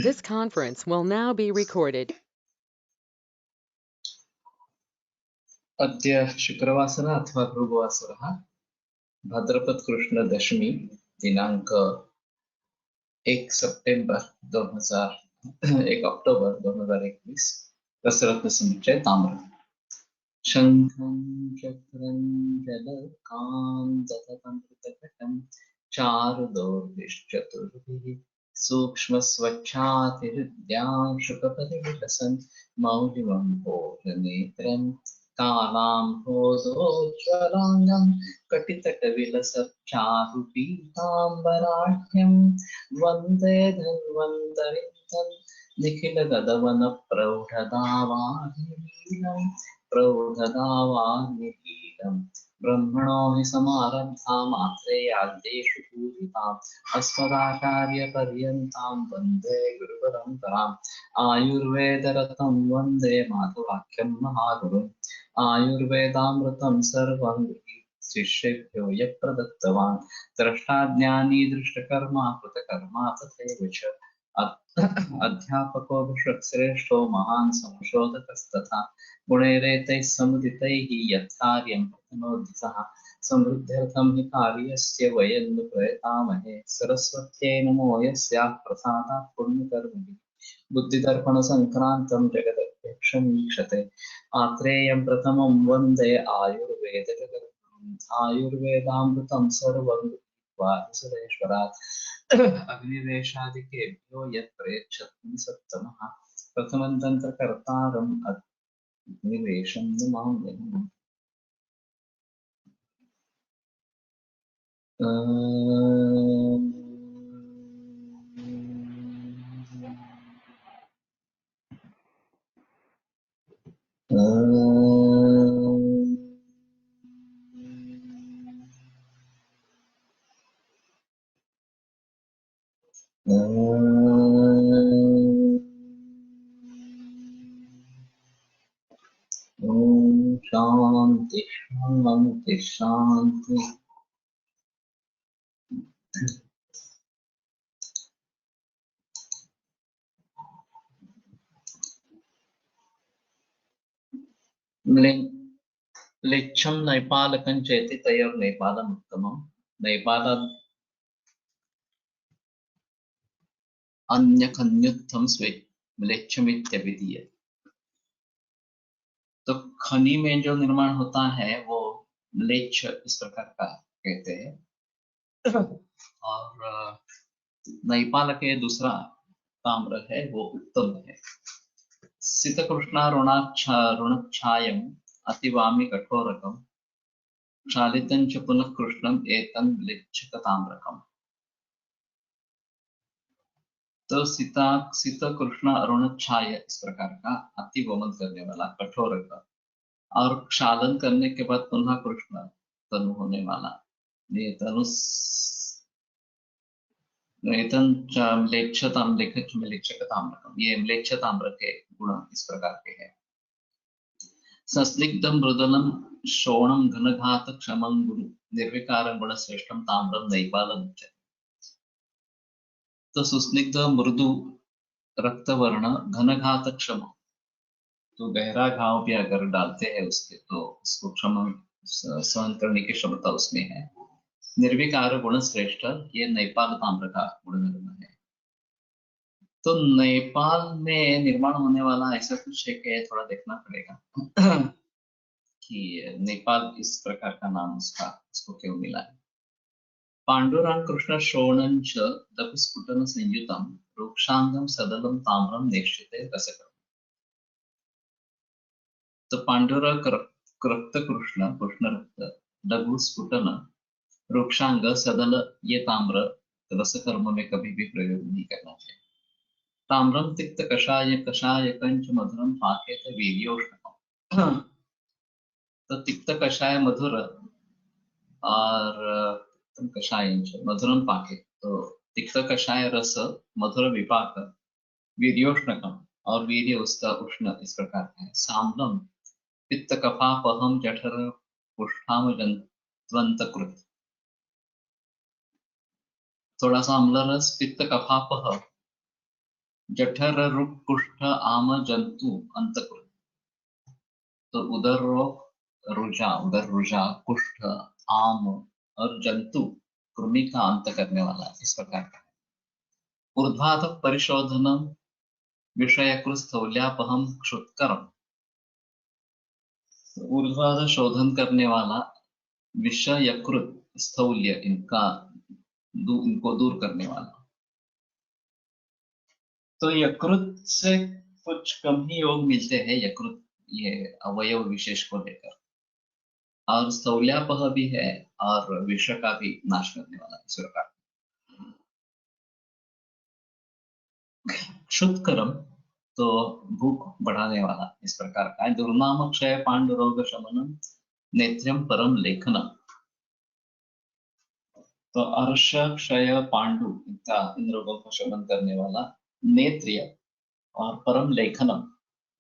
This conference will now be recorded. अद्य शुक्रवासरः अथवा भृगुवासरः भाद्रपद कृष्ण दशमी दिनांक 1 सितंबर 1 अक्टोबर 2021 रसरत्न समुच्चय ताम्र शंखं चक्रं जलकां तततं चारुदोर्भिश्चतुर्भिः सूक्ष्मस्वच्छातिहृद्यां शुकपरिविलसन् मौलिमं भोजनेत्रम् कालाम्भोजोज्ज्वलाङ्गं कटितटविलसच्चारुपीताम्बराढ्यं वन्दे धन्वन्तरिं निखिलगदवनप्रौढदावानिलीनं प्रौढदावानिलीनं ब्रह्मणो हि समारम्भाम् आत्रेयाद्येषु पूजिताम् अस्मदाचार्यपर्यन्तां वन्दे गुरुपरम्पराम् आयुर्वेदरतं वन्दे माधवाख्यं महागुरुम् आयुर्वेदामृतं सर्वं शिष्येभ्यो यः प्रदत्तवान् द्रष्टाज्ञानी दृष्टकर्मा कृतकर्मा तथैव च अध्यापको विश्वश्रेष्ठो महान् संशोधकस्तथा गुणैरेतैः समुदितैः यत्कार्यं प्रतनोदितः समृद्ध्यर्थं हि कार्यस्य वयं नु प्रयतामहे सरस्वत्यै नमो यस्याः प्रसादात् पुण्यकर्मभिः बुद्धिदर्पण संक्रांतं जगदध्यक्षं वीक्षते आत्रेयं प्रथमं वन्दे आयुर्वेदामृतं सर्वं सुरेश्वरात् अग्निवेशादिकेभ्यो यत् प्रयच्छति सत्तमः प्रथमं तन्त्रकर्तारम् अग्निवेशं नमाम्यहम् शांति शांति शांति। लिच्छं नैपालकं चेति तयोर्नैपालम् उत्तमम् नैपालात् अन्यखन्युत्थं स्वे म्लेच्छमित्यभिधीयते। तो खनी में जो निर्माण होता है वो म्लेच्छ इस प्रकार का कहते हैं और नैपाल के दूसरा ताम्र है वो उत्तम है। सितकृष्णारुणच्छायम् अतिवामि कठोरकम् क्षालितं च पुनः कृष्णम् एतं म्लेच्छकताम्रकम्। तो सित कृष्ण अरुण छाय इस प्रकार का अति वमन करने वाला कठोर का और क्षालन करने के बाद पुनः कृष्ण तनु होने वाला ये तनु ये म्लेच्छताम्र के गुण इस प्रकार के हैं। संस्निग्धं मृदुलं शोणं घनघात क्षमं गुरु निर्विकारं गुणश्रेष्ठं ताम्रं नैपालम् उच्यते। तो सुस्निग्ध मृदु रक्तवर्ण घनघात क्षम तो गहरा घाव भी अगर डालते हैं उसके तो उसको क्षम सहन करने की क्षमता उसमें है। निर्विकार गुण श्रेष्ठ ये नेपाल ताम्र का गुणधर्म है। तो नेपाल में निर्माण होने वाला ऐसा कुछ है कि थोड़ा देखना पड़ेगा कि नेपाल इस प्रकार का नाम उसको क्यों मिला है। पांडुरंग कृष्ण शोणंच दपुस्फुटन संयुतम रूक्षांगम सदलम ताम्रम नेक्षिते रसकरम। तो पांडुरंग रक्त कृष्ण रक्त लघु स्फुटन रूक्षांग सदल ये ताम्र रसकर्म में कभी भी प्रयोग नहीं करना चाहिए। ताम्रम तिक्त कषाय कषाय कंच मधुरम पाकेत वीर्योष्णकम। तो तिक्त कषाय मधुर और कषाय मधुरम पाके तो तिक्त कषाय रस मधुर विपाक वीर्योष्णकम और वीर्य उसका उष्ण इस प्रकार है। साम्बम पित्त कफापहम जठर पुष्ठाम जंतवंतकृत। थोड़ा सा अम्ल रस पित्त कफापह जठर रुक कुष्ठ आम जंतु अंतकृत। तो उदर रोग उदर रुजा, कुष्ठ, आम और जंतु कृमि का अंत करने वाला इस प्रकार का है। ऊर्ध्वाध परिशोधनम विषयकृत स्थौल्यापहम क्षुत्करम। ऊर्ध्वाध शोधन करने वाला, विषय यकृत स्थौल्य इनको दूर करने वाला। तो यकृत से कुछ कम ही योग मिलते हैं, यकृत ये अवयव विशेष को लेकर, और स्थौल्यापह भी है और विष का भी नाश करने वाला इस प्रकार। क्षुत्करम तो भूख बढ़ाने वाला इस प्रकार का है। दुर्नाम क्षय पांडु रोग शमनम नेत्र्यम परम लेखनम। तो अर्श क्षय पांडु का इन रोगों को शमन करने वाला, नेत्रिय और परम लेखनम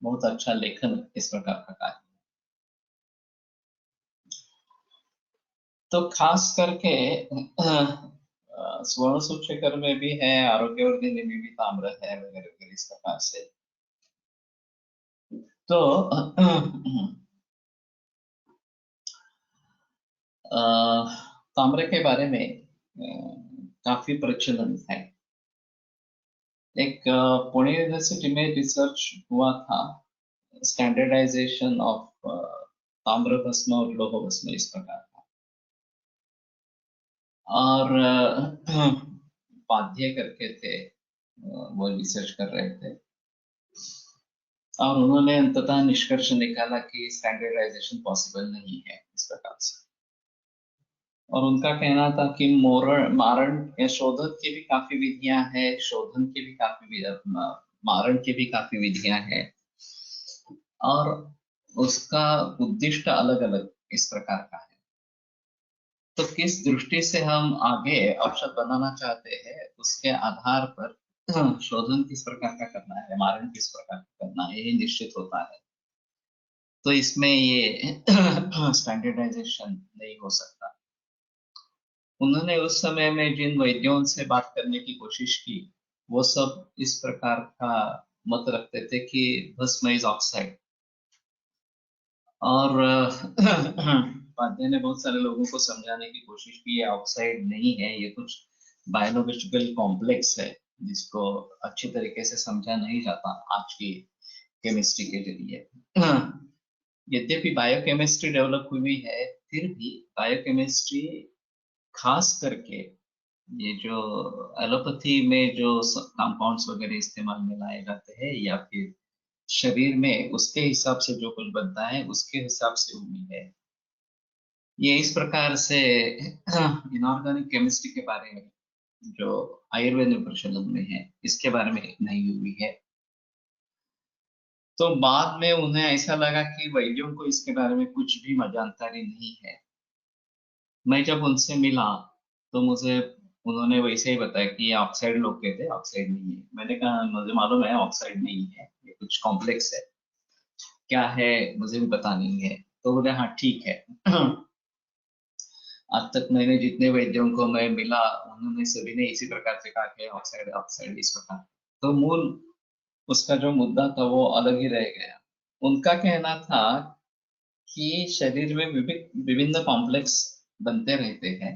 बहुत अच्छा लेखन इस प्रकार का कार्य। तो खास करके स्वर्ण सूक्ष्मकर में भी है, आरोग्यवर्धिनी में भी ताम्र है वगैरह वगैरह इस प्रकार से। तो ताम्र के बारे में काफी प्रचलन है। एक पुणे यूनिवर्सिटी में रिसर्च हुआ था, स्टैंडर्डाइजेशन ऑफ ताम्र भस्म और लोह भस्म इस प्रकार का। और उपाध्याय करके थे, वो रिसर्च कर रहे थे और उन्होंने अंततः निष्कर्ष निकाला कि स्टैंडर्डाइजेशन पॉसिबल नहीं है इस प्रकार से। और उनका कहना था कि मारण या शोधन की भी काफी विधियां हैं, शोधन की भी काफी मारण की भी काफी विधियां हैं, और उसका उद्दिष्ट अलग अलग इस प्रकार का है। तो किस दृष्टि से हम आगे औषध बनाना चाहते हैं उसके आधार पर शोधन किस प्रकार का करना है, मारण किस प्रकार का करना है, यही निश्चित होता है। तो इसमें ये स्टैंडर्डाइजेशन नहीं हो सकता। उन्होंने उस समय में जिन वैद्यों से बात करने की कोशिश की, वो सब इस प्रकार का मत रखते थे कि भस्म इज ऑक्साइड। और उपाध्याय ने बहुत सारे लोगों को समझाने की कोशिश की, ये ऑक्साइड नहीं है, ये कुछ बायोलॉजिकल कॉम्प्लेक्स है जिसको अच्छी तरीके से समझा नहीं जाता आज की केमिस्ट्री के जरिए। यद्यपि बायोकेमिस्ट्री डेवलप हुई है, फिर भी बायोकेमिस्ट्री खास करके ये जो एलोपैथी में जो कंपाउंड्स वगैरह इस्तेमाल में लाए जाते हैं या फिर शरीर में उसके हिसाब से जो कुछ बनता है उसके हिसाब से हुई है, ये इस प्रकार से इनऑर्गेनिक केमिस्ट्री के बारे में जो आयुर्वेद में प्रचलन में है इसके बारे में नहीं हुई है। तो बाद में उन्हें ऐसा लगा कि वैद्यों को इसके बारे में कुछ भी जानकारी नहीं है। मैं जब उनसे मिला तो मुझे उन्होंने वैसे ही बताया कि ये ऑक्साइड लोग कहते हैं, ऑक्साइड नहीं है। मैंने कहा मुझे मालूम है ऑक्साइड नहीं है, ये कुछ कॉम्प्लेक्स है, क्या है मुझे भी पता नहीं है। तो बोले हाँ ठीक है। आज तक मैंने जितने वैद्यों को मैं मिला उन्होंने सभी ने इसी प्रकार से कहा कि ऑक्साइड ऑक्साइड इस प्रकार। तो मूल उसका जो मुद्दा था वो अलग ही रह गया। उनका कहना था कि शरीर में विभिन्न कॉम्प्लेक्स बनते रहते हैं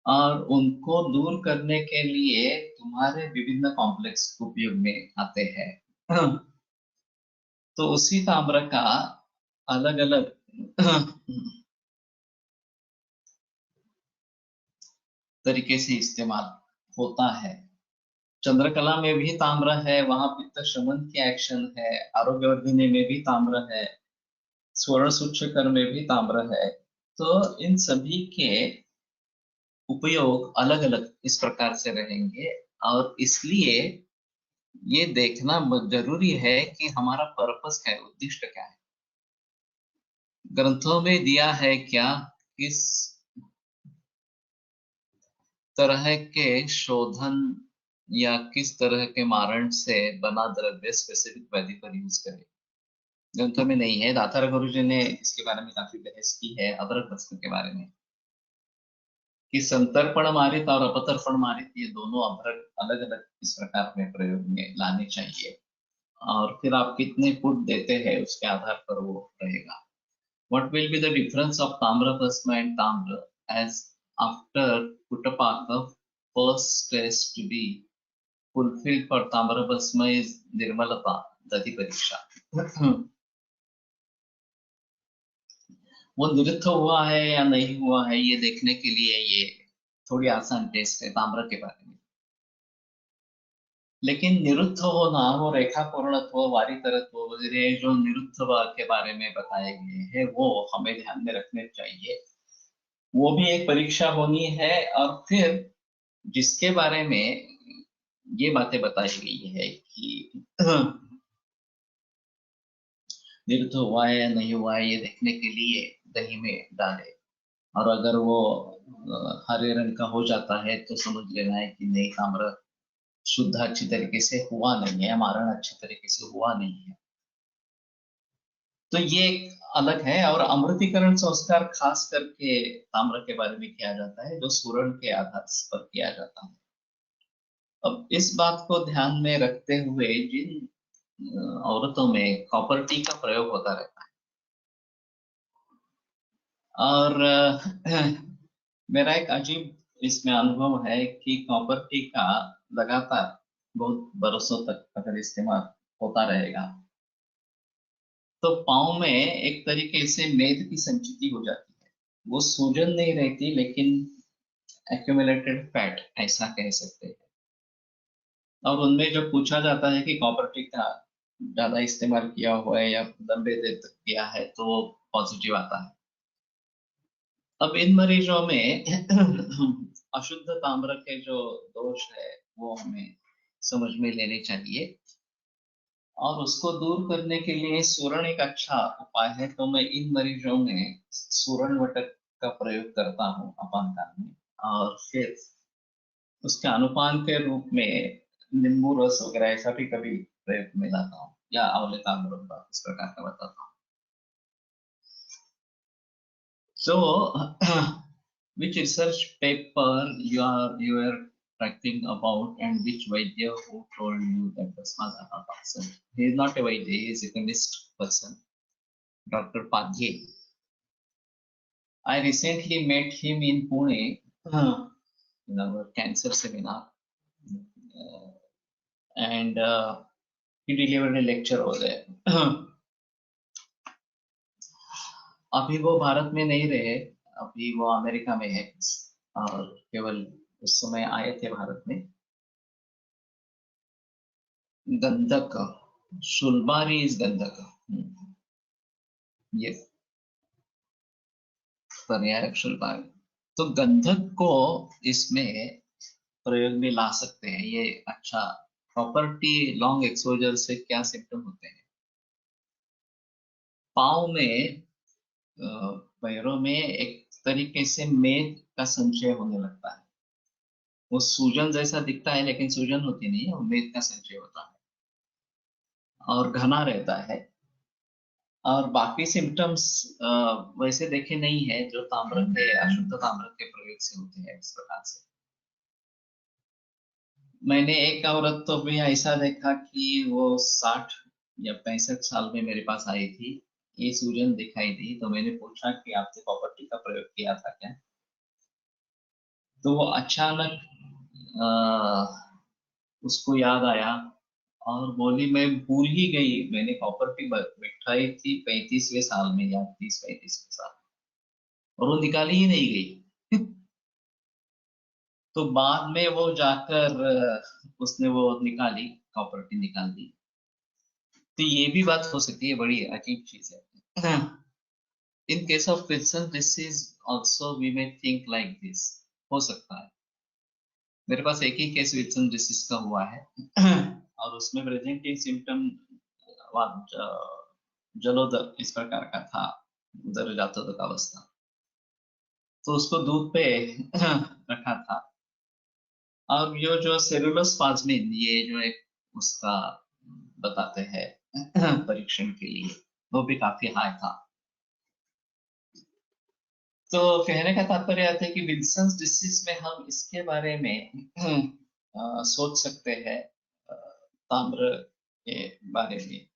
और उनको दूर करने के लिए तुम्हारे विभिन्न कॉम्प्लेक्स उपयोग में आते हैं। तो उसी ताम्र का अलग अलग तरीके से इस्तेमाल होता है। चंद्रकला में भी ताम्र है, वहां पित्त शमन की एक्शन है। आरोग्यवर्धिनी में भी ताम्र है, स्वर्ण सूक्ष्मकर में भी ताम्र है। तो इन सभी के उपयोग अलग अलग इस प्रकार से रहेंगे और इसलिए ये देखना जरूरी है कि हमारा पर्पस क्या है, उद्दिष्ट क्या है, ग्रंथों में दिया है क्या, किस तरह के शोधन या किस तरह के मारण से बना द्रव्य स्पेसिफिक व्याधि पर यूज करें। ग्रंथों में नहीं है। दातार गुरु जी ने इसके बारे में काफी बहस की है, अदरक भस्म के बारे में। कि संतर्पण मारित और अपतर्पण मारित ये दोनों अभ्रक अलग अलग इस प्रकार में प्रयोग में लाने चाहिए, और फिर आप कितने फुट देते हैं उसके आधार पर वो रहेगा. What will be the difference of Tamra Bhasma and Tamra as after Puttapaka first test to be fulfilled for Tamra Bhasma is Nirmalata, Dati Pariksha. वो निरुद्ध हुआ है या नहीं हुआ है ये देखने के लिए ये थोड़ी आसान टेस्ट है ताम्र के बारे में. लेकिन निरुद्ध होना, वो रेखा पूर्णत्व, वारितरत्व वगैरह जो निरुद्ध के बारे में बताए गए हैं वो हमें ध्यान में रखने चाहिए. वो भी एक परीक्षा होनी है. और फिर जिसके बारे में ये बातें बताई गई है कि निरुद्ध हुआ है या नहीं हुआ है ये देखने के लिए दही में डाले, और अगर वो हरे रंग का हो जाता है तो समझ लेना है कि नहीं, ताम्र शुद्ध अच्छी तरीके से हुआ नहीं है, मारण अच्छी तरीके से हुआ नहीं है. तो ये एक अलग है. और अमृतीकरण संस्कार खास करके ताम्र के बारे में किया जाता है जो सूरण के आधार पर किया जाता है. अब इस बात को ध्यान में रखते हुए जिन औरतों में कॉपर टी का प्रयोग होता रहता है, और मेरा एक अजीब इसमें अनुभव है कि कॉपर टी का लगातार बहुत बरसों तक अगर इस्तेमाल होता रहेगा तो पाँव में एक तरीके से मेद की संचिति हो जाती है. वो सूजन नहीं रहती लेकिन एक्यूमुलेटेड फैट ऐसा कह सकते हैं. और उनमें जब पूछा जाता है कि कॉपर टी का ज्यादा इस्तेमाल किया हुआ है या लंबे देर तक किया है तो वो पॉजिटिव आता है. अब इन मरीजों में अशुद्ध ताम्र के जो दोष है वो हमें समझ में लेने चाहिए, और उसको दूर करने के लिए सूरण एक अच्छा उपाय है. तो मैं इन मरीजों में सूरण वटक का प्रयोग करता हूँ अपान काल में, और फिर उसके अनुपान के रूप में नींबू रस वगैरह ऐसा भी कभी प्रयोग में लाता हूँ, या आंवले का मुरब्बा इस प्रकार का बताता हूँ. So, which research paper you are writing about, and which Vaidya who told you that Basma are not toxin? He is not a Vaidya, he is a chemist person, Dr. Padye. I recently met him in Pune in our cancer seminar, and he delivered a lecture over there. अभी वो भारत में नहीं रहे, अभी वो America में है, और केवल उस समय आए थे भारत में. गंधक, शुलबारी इज गंधक. ये पर्यायक शुलबारी. तो गंधक को इसमें प्रयोग में ला सकते हैं. ये अच्छा. प्रॉपर्टी लॉन्ग एक्सपोजर से क्या सिम्टम होते हैं? पाँव में, पैरों में एक तरीके से मेद का संचय होने लगता है. वो सूजन जैसा दिखता है लेकिन सूजन होती नहीं है, वो मेद का संचय होता है और घना रहता है. और बाकी सिम्टम्स वैसे देखे नहीं है जो ताम्र के, अशुद्ध ताम्र के प्रयोग से होते हैं इस प्रकार से. मैंने एक औरत तो भी ऐसा देखा कि वो 60 या 65 साल में मेरे पास आई थी. ये सूजन दिखाई दी तो मैंने पूछा कि आपने कॉपर टी का प्रयोग किया था क्या? तो वो अचानक उसको याद आया और बोली मैं भूल ही गई, मैंने कॉपर टी बिठाई थी 35वें साल में या 30-35वें साल, और वो निकाली ही नहीं गई. तो बाद में वो जाकर उसने वो निकाली, कॉपर टी निकाल दी. तो ये भी बात हो सकती है, बड़ी अजीब चीज है. In case of Wilson disease also we may think like this. हो सकता है. मेरे पास एक ही केस विल्सन डिसीज का हुआ है और उसमें प्रेजेंटिंग सिम्टम जलोदर इस प्रकार का था, उधर जातक अवस्था. तो उसको दूध पे रखा था. और ये जो सेलुलोस्पाज्मिन, ये जो एक उसका बताते हैं परीक्षण के लिए, वो भी काफी हाई था. तो कहने का तात्पर्य आता है कि विल्सन्स डिसीज में हम इसके बारे में सोच सकते हैं, ताम्र के बारे में।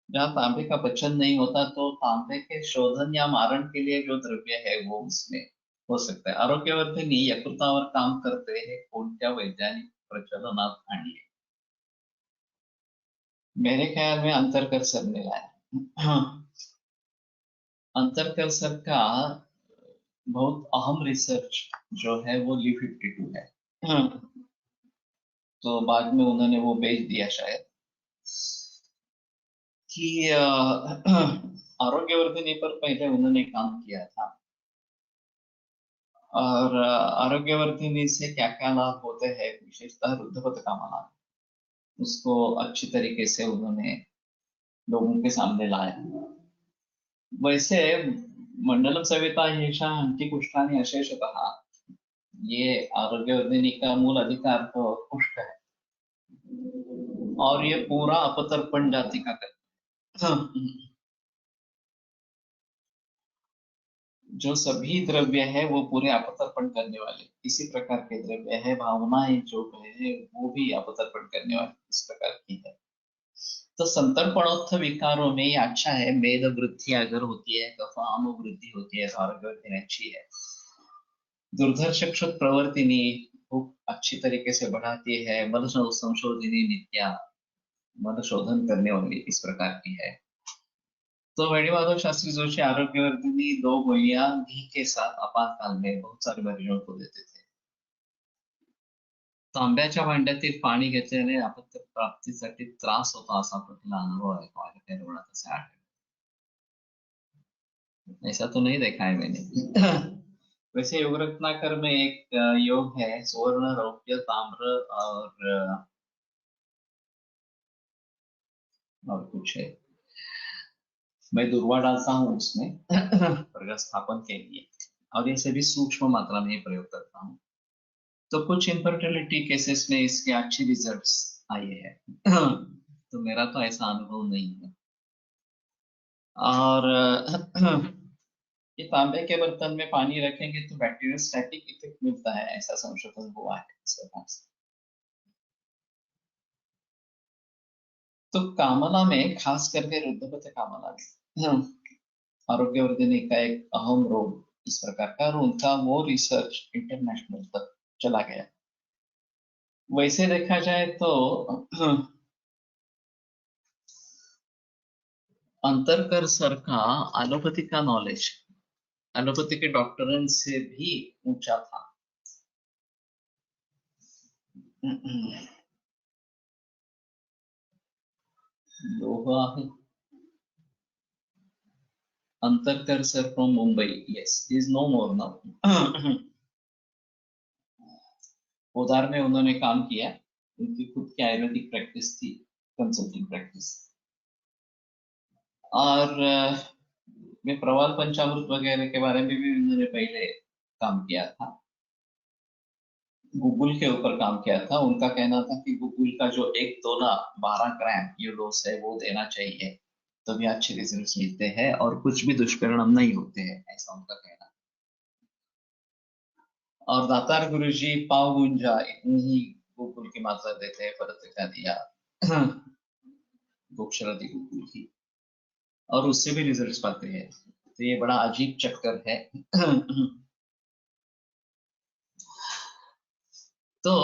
जहाँ तांबे का पचन नहीं होता तो तांबे के शोधन या मारण के लिए जो द्रव्य है वो उसमें हो सकता है. आरोग्यवर्धिनी यकृतावर काम करते हैं कोणत्या वैज्ञानिक प्रचलनात आणले? मेरे ख्याल में अंतरकर सर ने लाया. अंतरकर सर का बहुत अहम रिसर्च जो है वो Li52 है. तो बाद में उन्होंने वो बेच दिया शायद, कि आरोग्यवर्धिनी पर पहले उन्होंने काम किया था, और आरोग्यवर्धिनी से क्या क्या लाभ होते हैं, विशेषतः रुद्धपथ का लाभ, उसको अच्छी तरीके से उन्होंने लोगों के सामने लाया. वैसे मंडलम सविता येषा अंतिकुष्ठानि अशेषतः, ये आरोग्यवर्धिनी का मूल अधिकार तो कुष्ठ है, और ये पूरा अपतर्पण जाति का करता है. जो सभी द्रव्य है वो पूरे अपतर्पण करने वाले इसी प्रकार के द्रव्य है. भावनाएं जो है वो भी अपतर्पण करने वाले इस प्रकार की है. तो संतर्पणोत्थ विकारों में ये अच्छा है. मेद वृद्धि अगर होती है, कफाम वृद्धि होती है तो आरोग्यवर्धिनी अच्छी है. दुर्धर्ष प्रवर्तिनी भूख अच्छी तरीके से बढ़ाती है. मल संशोधिनी नित्या, मल शोधन करने वाली इस प्रकार की है. तो वेणुमाधव शास्त्री जोशी आरोग्यवर्धिनी 2 गोलियां घी के साथ आपातकाल में बहुत सारे मरीजों को देते थे. तांब्याच्या भांड्यातील पाणी घेतल्याने अपत्य प्राप्तीसाठी त्रास होता असा आपला अनुभव है. माझ्या काही रुग्णात असे आढळले. ऐसा तो नहीं देखा है मैंने. वैसे योग रत्नाकर में एक योग है, स्वर्ण रौप्य ताम्र और कुछ है, मैं दुर्वा डालता हूँ उसमें प्रज्ञास्थापन के लिए, और ये सभी सूक्ष्म मात्रा में प्रयोग करता हूँ. तो कुछ इनफर्टिलिटी केसेस में इसके अच्छे रिजल्ट्स आए हैं. तो मेरा तो ऐसा अनुभव नहीं है. और ये तांबे के बर्तन में पानी रखेंगे तो बैक्टीरियोस्टैटिक इफेक्ट मिलता है, ऐसा संशोधन हुआ है इस प्रकार से. तो कामला में, खास करके रुद्धपथ कामला में आरोग्यवर्धिनी का एक अहम रोल इस प्रकार का, और उनका वो रिसर्च इंटरनेशनल तक चला गया. वैसे देखा जाए तो अंतरकर सर का एलोपैथी का नॉलेज एलोपैथी के डॉक्टरन से भी ऊंचा था. लोहा Antarkar sir from Mumbai, yes, is no more now. Podar में उन्होंने काम किया. उनकी खुद की आयुर्वेदिक प्रैक्टिस थी, कंसल्टिंग प्रैक्टिस. और मैं प्रवाल पंचामृत वगैरह के बारे में भी उन्होंने पहले काम किया था. गूगल के ऊपर काम किया था. उनका कहना था कि गूगल का जो 1 तोला 12 ग्राम ये डोज है वो देना चाहिए, तभी अच्छे रिजल्ट मिलते हैं और कुछ भी दुष्परिणाम नहीं होते हैं, ऐसा उनका कहना. और दातार गुरुजी पाव गुंजा इतनी ही गूगल की मात्रा देते हैं, परत दिखा दिया गोक्षरती गूगल की, और उससे भी रिजल्ट पाते हैं. तो ये बड़ा अजीब चक्कर है. तो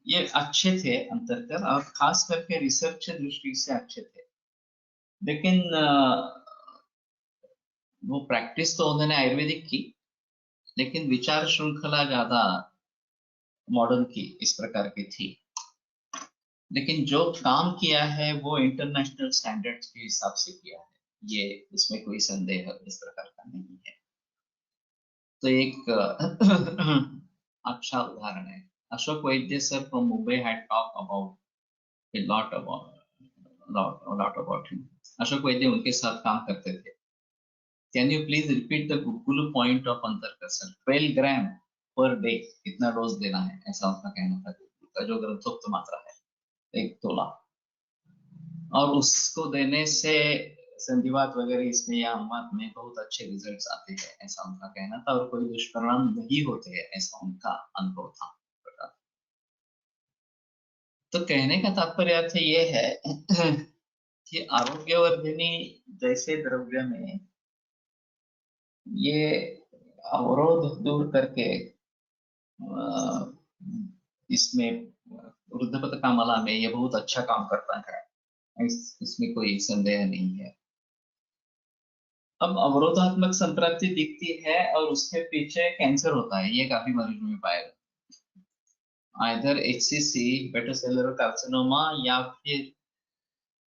ये अच्छे थे अंतरकर, और खास करके रिसर्च दृष्टि से अच्छे थे. लेकिन वो प्रैक्टिस तो उन्होंने आयुर्वेदिक की, लेकिन विचार श्रृंखला ज्यादा मॉडर्न की इस प्रकार की थी. लेकिन जो काम किया है वो इंटरनेशनल स्टैंडर्ड्स के हिसाब से किया है, ये इसमें कोई संदेह इस प्रकार का नहीं है. तो एक अच्छा उदाहरण है. Ashok Vaidya sir from Mumbai had talk about a lot about him. Ashok Vaidya उनके साथ काम करते थे. Can you please repeat the Google point of अंतरकर्षण? 12 ग्राम पर डे इतना डोज देना है, ऐसा उनका कहना था. का जो ग्रंथोक्त मात्रा है 1 तोला, और उसको देने से संधिवात वगैरह इसमें या अनुवात में बहुत अच्छे रिजल्ट्स आते हैं, ऐसा उनका कहना था, और कोई दुष्परिणाम नहीं होते हैं, ऐसा उनका अनुभव था। तो कहने का तात्पर्य अर्थ ये है कि आरोग्यवर्धिनी जैसे द्रव्य में ये अवरोध दूर करके इसमें वृद्धपत कामला में ये बहुत अच्छा काम करता है, इसमें कोई संदेह नहीं है। अब अवरोधात्मक संतृप्ति दिखती है और उसके पीछे कैंसर होता है, ये काफी मरीजों में पाएगा, आइदर HCC हेपेटोसेलुलर कार्सिनोमा या फिर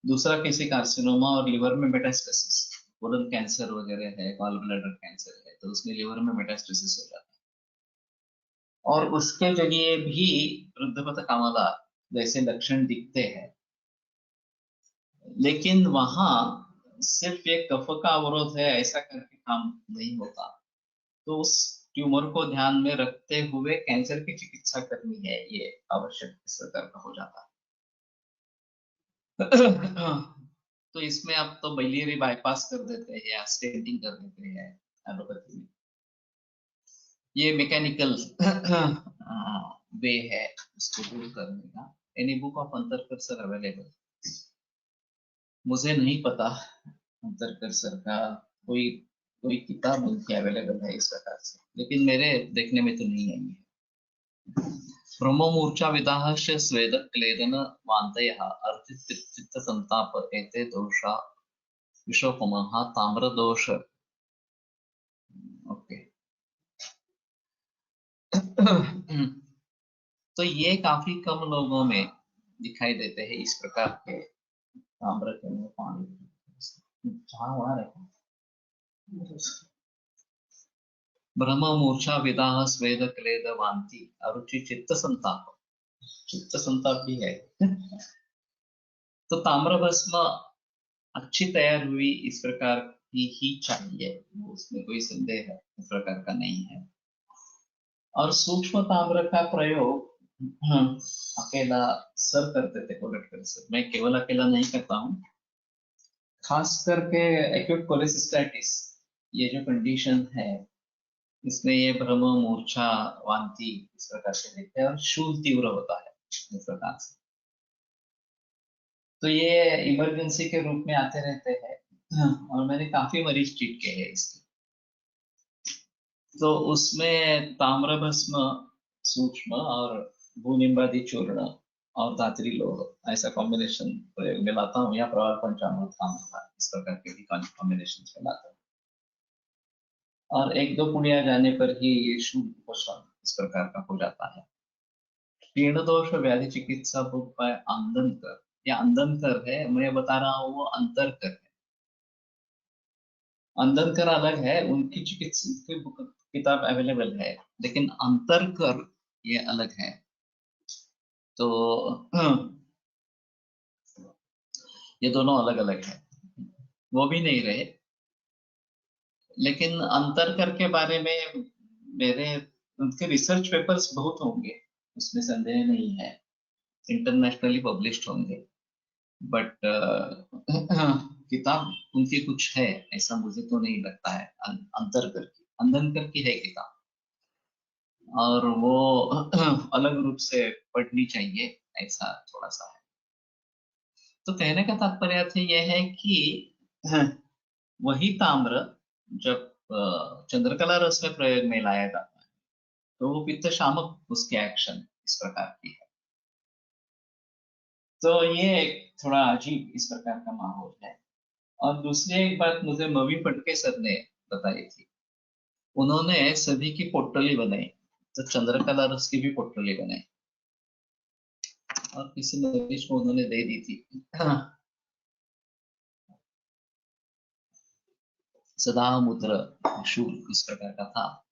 दूसरा किसी कार्सिनोमा और लिवर में मेटास्टेसिस, कोलन कैंसर वगैरह है, गॉल ब्लैडर कैंसर है, तो उसमें लिवर में मेटास्टेसिस हो जाता है, और उसके जरिए भी वृद्धपत कामला जैसे लक्षण दिखते हैं। लेकिन वहां सिर्फ एक कफ का अवरोध है ऐसा करके काम नहीं होता, तो उस ट्यूमर को ध्यान में रखते हुए कैंसर की चिकित्सा करनी है, ये आवश्यक इस प्रकार का हो जाता है। तो इसमें आप तो बाइलियरी बाईपास कर देते हैं या स्टेंटिंग कर देते हैं एलोपैथी में, ये मैकेनिकल वे है उसको दूर करने का। Any book of Antarkar sir available? मुझे नहीं पता अंतरकर सर का कोई कोई किताब उनकी अवेलेबल है इस प्रकार से, लेकिन मेरे देखने में तो नहीं आई है। ब्रह्ममूर्छा विदाहश्च स्वेद क्लेदन वान्तयः अर्थित संताप एते दोषा विषोपमः ताम्र दोष। ओके। तो ये काफी कम लोगों में दिखाई देते हैं इस प्रकार के ताम्र के में पानी जहाँ वहां रखे। ब्रह्म मूर्छा विदाह स्वेद क्लेद वांति अरुचि चित्त संताप भी है। तो ताम्र भस्म अच्छी तैयार हुई इस प्रकार की ही चाहिए, उसमें कोई संदेह है इस प्रकार का नहीं है। और सूक्ष्म ताम्र का प्रयोग अकेला सर करते थे, कोलटकर सर, मैं केवल अकेला नहीं करता हूँ। खास करके एक्यूट कोलेसिस्टाइटिस ये जो कंडीशन है इसमें ये भ्रम मूर्छा वांति इस प्रकार से दिखते हैं और शूल तीव्र होता है इस प्रकार से। तो ये इमरजेंसी के रूप में आते रहते हैं और मैंने काफी मरीज ट्रीट किए हैं इसके। तो उसमें ताम्र भस्म सूक्ष्म और भूनिम्बादि चूर्ण और धात्री लोह ऐसा कॉम्बिनेशन प्रयोग में लाता हूँ, या प्रवाल पंचामृत काम होता है, इस प्रकार के भी कॉम्बिनेशन में लाता हूँ। और एक दो पुड़िया जाने पर ही ये शुद्ध पोषण इस प्रकार का हो जाता है। क्षीण दोष व्याधि चिकित्सा बुक बाय अंदनकर, या अंदनकर है, मैं बता रहा हूँ वो अंतरकर है। अंदनकर अलग है, उनकी चिकित्सा की किताब अवेलेबल है, लेकिन अंतरकर ये अलग है। तो ये दोनों अलग अलग है, वो भी नहीं रहे। लेकिन अंतरकर के बारे में मेरे उनके रिसर्च पेपर्स बहुत होंगे, उसमें संदेह नहीं है, इंटरनेशनली पब्लिश्ड होंगे, बट किताब उनकी कुछ है ऐसा मुझे तो नहीं लगता है। अंतरकर की, अंदनकर की है किताब, और वो अलग रूप से पढ़नी चाहिए, ऐसा थोड़ा सा है। तो कहने का तात्पर्य यह है कि वही ताम्र जब चंद्रकला रस में प्रयोग में लाया जाता है तो वो पित्त शामक उसके एक्शन इस प्रकार की है। तो ये थोड़ा अजीब इस प्रकार का माहौल है। और दूसरी एक बात मुझे मवी फटके सर ने बताई थी, उन्होंने सभी की पोटली बनाई, तो चंद्रकला रस की भी पोटली बनाई और किसी मरीज को उन्होंने दे दी थी। सदा मूत्र शूल इस प्रकार का था।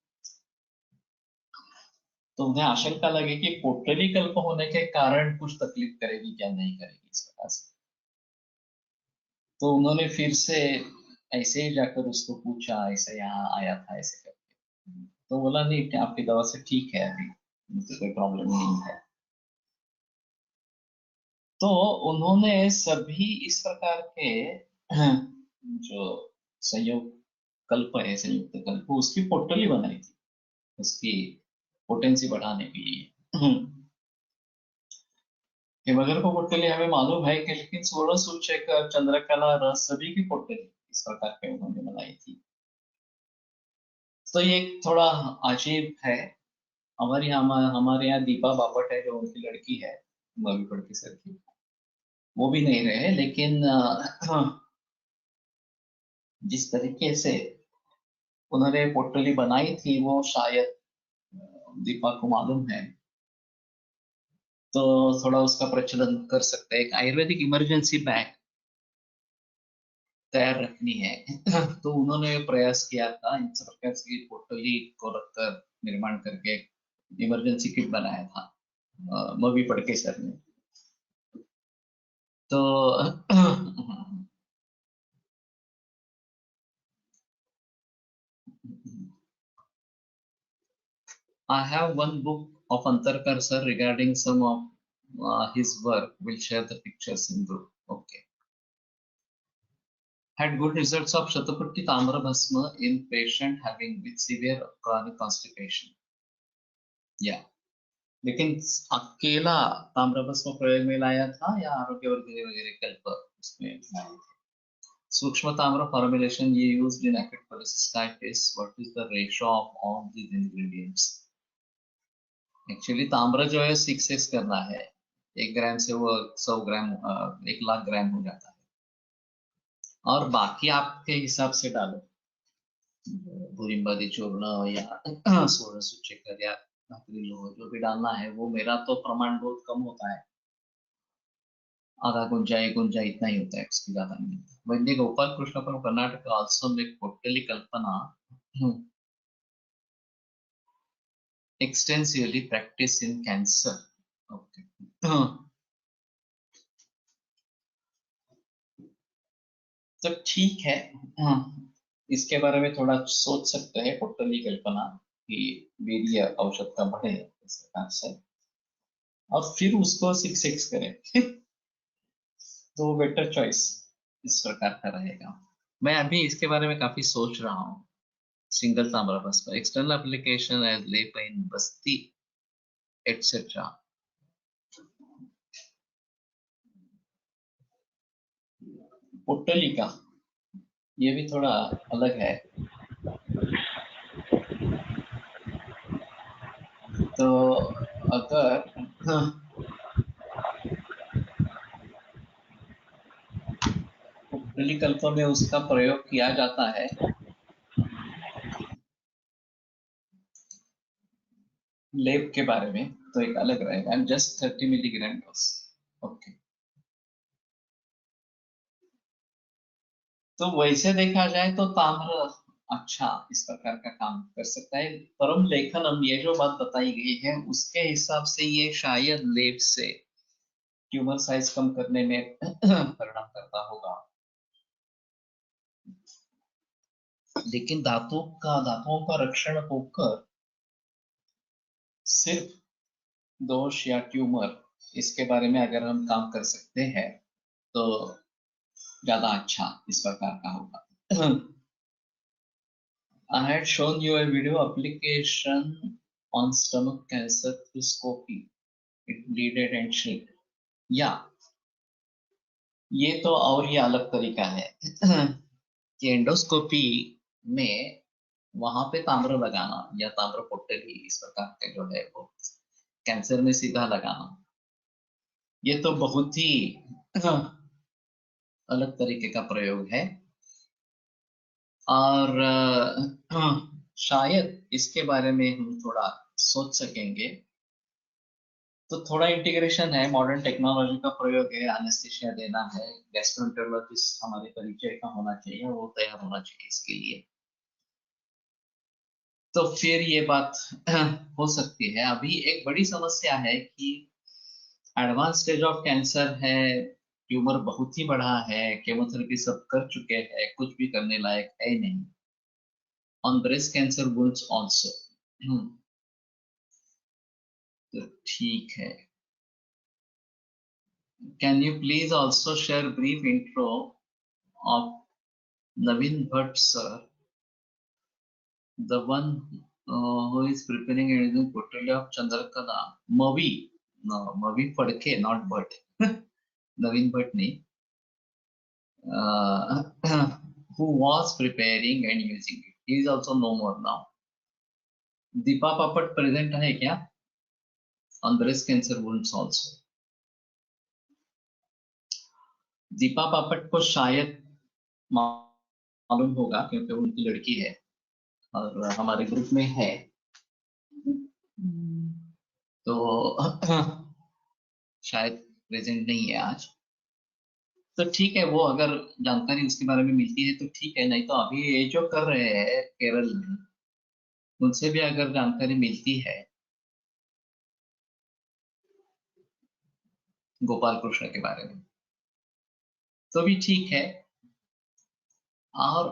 तो उन्हें आशंका लगी कि पोटली कल्प होने के कारण कुछ तकलीफ करेगी क्या नहीं करेगी इस प्रकार से। तो उन्होंने फिर से ऐसे ही जाकर उसको पूछा, ऐसे यहाँ आया था ऐसे करके, तो बोला नहीं आपकी दवा से ठीक है, अभी मुझे कोई प्रॉब्लम नहीं है। तो उन्होंने सभी इस प्रकार के जो संयुक्त कल्प है, संयुक्त कल्प, उसकी पोर्टली बनाई थी उसकी पोटेंसी बढ़ाने के लिए। हिमगर को पोर्टली हमें मालूम है कि, लेकिन सोलर सूचक, चंद्रकला, रस सभी की पोर्टली इस प्रकार के उन्होंने बनाई थी। तो ये थोड़ा अजीब है। हमारे यहाँ दीपा बापट है, जो उनकी लड़की है मवी फड़के सर की, वो भी नहीं रहे, लेकिन जिस तरीके से उन्होंने पोर्टली बनाई थी वो शायद दीपा को मालूम है, तो थोड़ा उसका प्रचलन कर सकते हैं। एक आयुर्वेदिक इमरजेंसी बैग तैयार रखनी है। तो उन्होंने प्रयास किया था, इन सब प्रकार की पोर्टली को रखकर निर्माण करके इमरजेंसी किट बनाया था मवी फड़के सर ने। तो I have one book of Antarkar sir regarding some of his work. We'll share the pictures in group. Okay. Had good results of Shatapatti Tamra Bhasma in patient having with severe chronic constipation. Yeah. लेकिन अकेला ताम्र भस्म प्रयोग में लाया था या आरोग्यवर्धिनी वगैरह कल्प उसमें लाए थे? सूक्ष्म ताम्र formulation ये used in acute cholecystitis. What is the ratio of all these ingredients? Actually ताम्र जो है 6x करना है, 1 ग्राम से वो 100 ग्राम 1 लाख ग्राम हो जाता है, और बाकी आपके हिसाब से डालो, भूरिम्बादी चूर्ण या स्वर्ण सूचक या धात्री लोह जो भी डालना है वो। मेरा तो प्रमाण बहुत कम होता है, आधा गुंजा 1 गुंजा इतना ही होता है, उसकी ज्यादा नहीं होता। वैद्य Gopal Krishna from Karnataka also make Potli Kalpana extensively practice in cancer. Okay. तो ठीक है, इसके बारे में थोड़ा सोच सकते हैं, पोर्टली कल्पना कि वीर्य औषध का बढ़े इस प्रकार से, और फिर उसको 6x करें। तो बेटर चॉइस इस प्रकार का रहेगा। मैं अभी इसके बारे में काफी सोच रहा हूँ। सिंगल ताम्र भस्म एक्सटर्नल एप्लीकेशन एज लेप इन बस्ती एटसेट्रा। पोर्टली का ये भी थोड़ा अलग है। तो अगर पोर्टली कल्प में उसका प्रयोग किया जाता है, लेप के बारे में तो एक अलग रहेगा। Just 30 milligram dose. ओके। तो वैसे देखा जाए तो ताम्र अच्छा इस प्रकार का काम कर सकता है। परम लेखनम ये जो बात बताई गई है उसके हिसाब से ये शायद लेप से ट्यूमर साइज कम करने में परिणाम करता होगा, लेकिन धातुओं का रक्षण होकर सिर्फ दोष या ट्यूमर, इसके बारे में अगर हम काम कर सकते हैं तो ज्यादा अच्छा इस प्रकार का होगा। I had shown you a video application on stomach cancer through scopy. It bleeded and shrink. या ये तो और ही अलग तरीका है कि एंडोस्कोपी में वहां पे ताम्र लगाना या ताम्र पोटली इस प्रकार के जो है वो कैंसर में सीधा लगाना, ये तो बहुत ही अलग तरीके का प्रयोग है। और शायद इसके बारे में हम थोड़ा सोच सकेंगे। तो थोड़ा इंटीग्रेशन है, मॉडर्न टेक्नोलॉजी का प्रयोग है, एनेस्थीसिया देना है, गैस्ट्रोएंटेरोलॉजिस्ट हमारे परिचय का होना चाहिए, वो तैयार होना चाहिए इसके लिए। तो फिर ये बात हो सकती है। अभी एक बड़ी समस्या है कि एडवांस स्टेज ऑफ कैंसर है, ट्यूमर बहुत ही बड़ा है, केमोथेरेपी सब कर चुके हैं, कुछ भी करने लायक है नहीं। On breast cancer wounds also. तो ठीक है। Can you please also share brief intro of Naveen Bhatt sir, the one who is preparing and using portfolio of Chandrakala, Mavi, no, Mavi Phadke, not Bhatt. Naveen Bhatt ne, uh, who was preparing and using it. He is also no more now. Deepa Papat present hai kya? On breast cancer wounds also. Deepa पापट को शायद मालूम होगा क्योंकि उनकी लड़की है और हमारे ग्रुप में है, तो शायद प्रेजेंट नहीं है आज। तो ठीक है, वो अगर जानकारी उसके बारे में मिलती है तो ठीक है, नहीं तो अभी ये जो कर रहे हैं केरल में, उनसे भी अगर जानकारी मिलती है गोपाल कृष्ण के बारे में तो भी ठीक है। और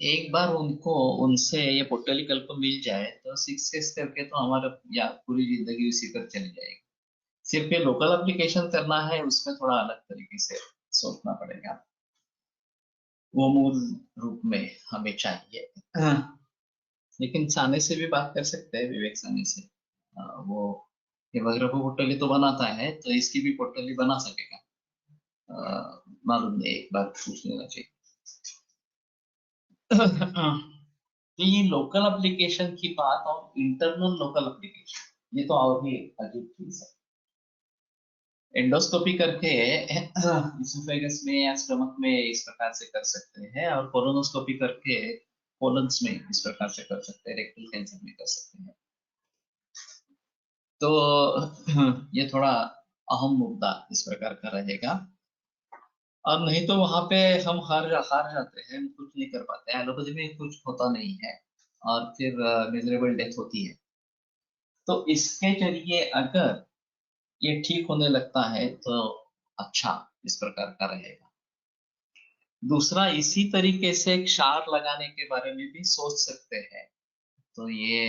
एक बार उनको उनसे ये पोटली कल्प मिल जाए तो 6 करके तो हमारा या पूरी जिंदगी उसी पर चली जाएगी। सिर्फ ये लोकल एप्लीकेशन करना है, उसमें थोड़ा अलग तरीके से सोचना पड़ेगा, वो मूल रूप में हमें चाहिए। लेकिन साने से भी बात कर सकते हैं, विवेक साने से। वो ये वगैरह को पोटली तो बनाता है, तो इसकी भी पोटली बना सकेगा, मालूम नहीं, एक बार पूछ लेना चाहिए। तो ये लोकल एप्लीकेशन की बात और इंटरनल लोकल एप्लीकेशन, ये तो और भी अजीब चीज है। एंडोस्कोपी करके इसोफेगस में या स्टमक में इस प्रकार से कर सकते हैं, और कोलोनोस्कोपी करके कोलन्स में इस प्रकार से कर सकते हैं, रेक्टल कैंसर में कर सकते हैं। तो ये थोड़ा अहम मुद्दा इस प्रकार का रहेगा, और नहीं तो वहां पे हम हार जाते हैं, कुछ नहीं कर पाते हैं, एलोपैथी में कुछ होता नहीं है और फिर मिजरेबल डेथ होती है। तो इसके जरिए अगर ये ठीक होने लगता है तो अच्छा इस प्रकार का रहेगा। दूसरा, इसी तरीके से एक क्षार लगाने के बारे में भी सोच सकते हैं, तो ये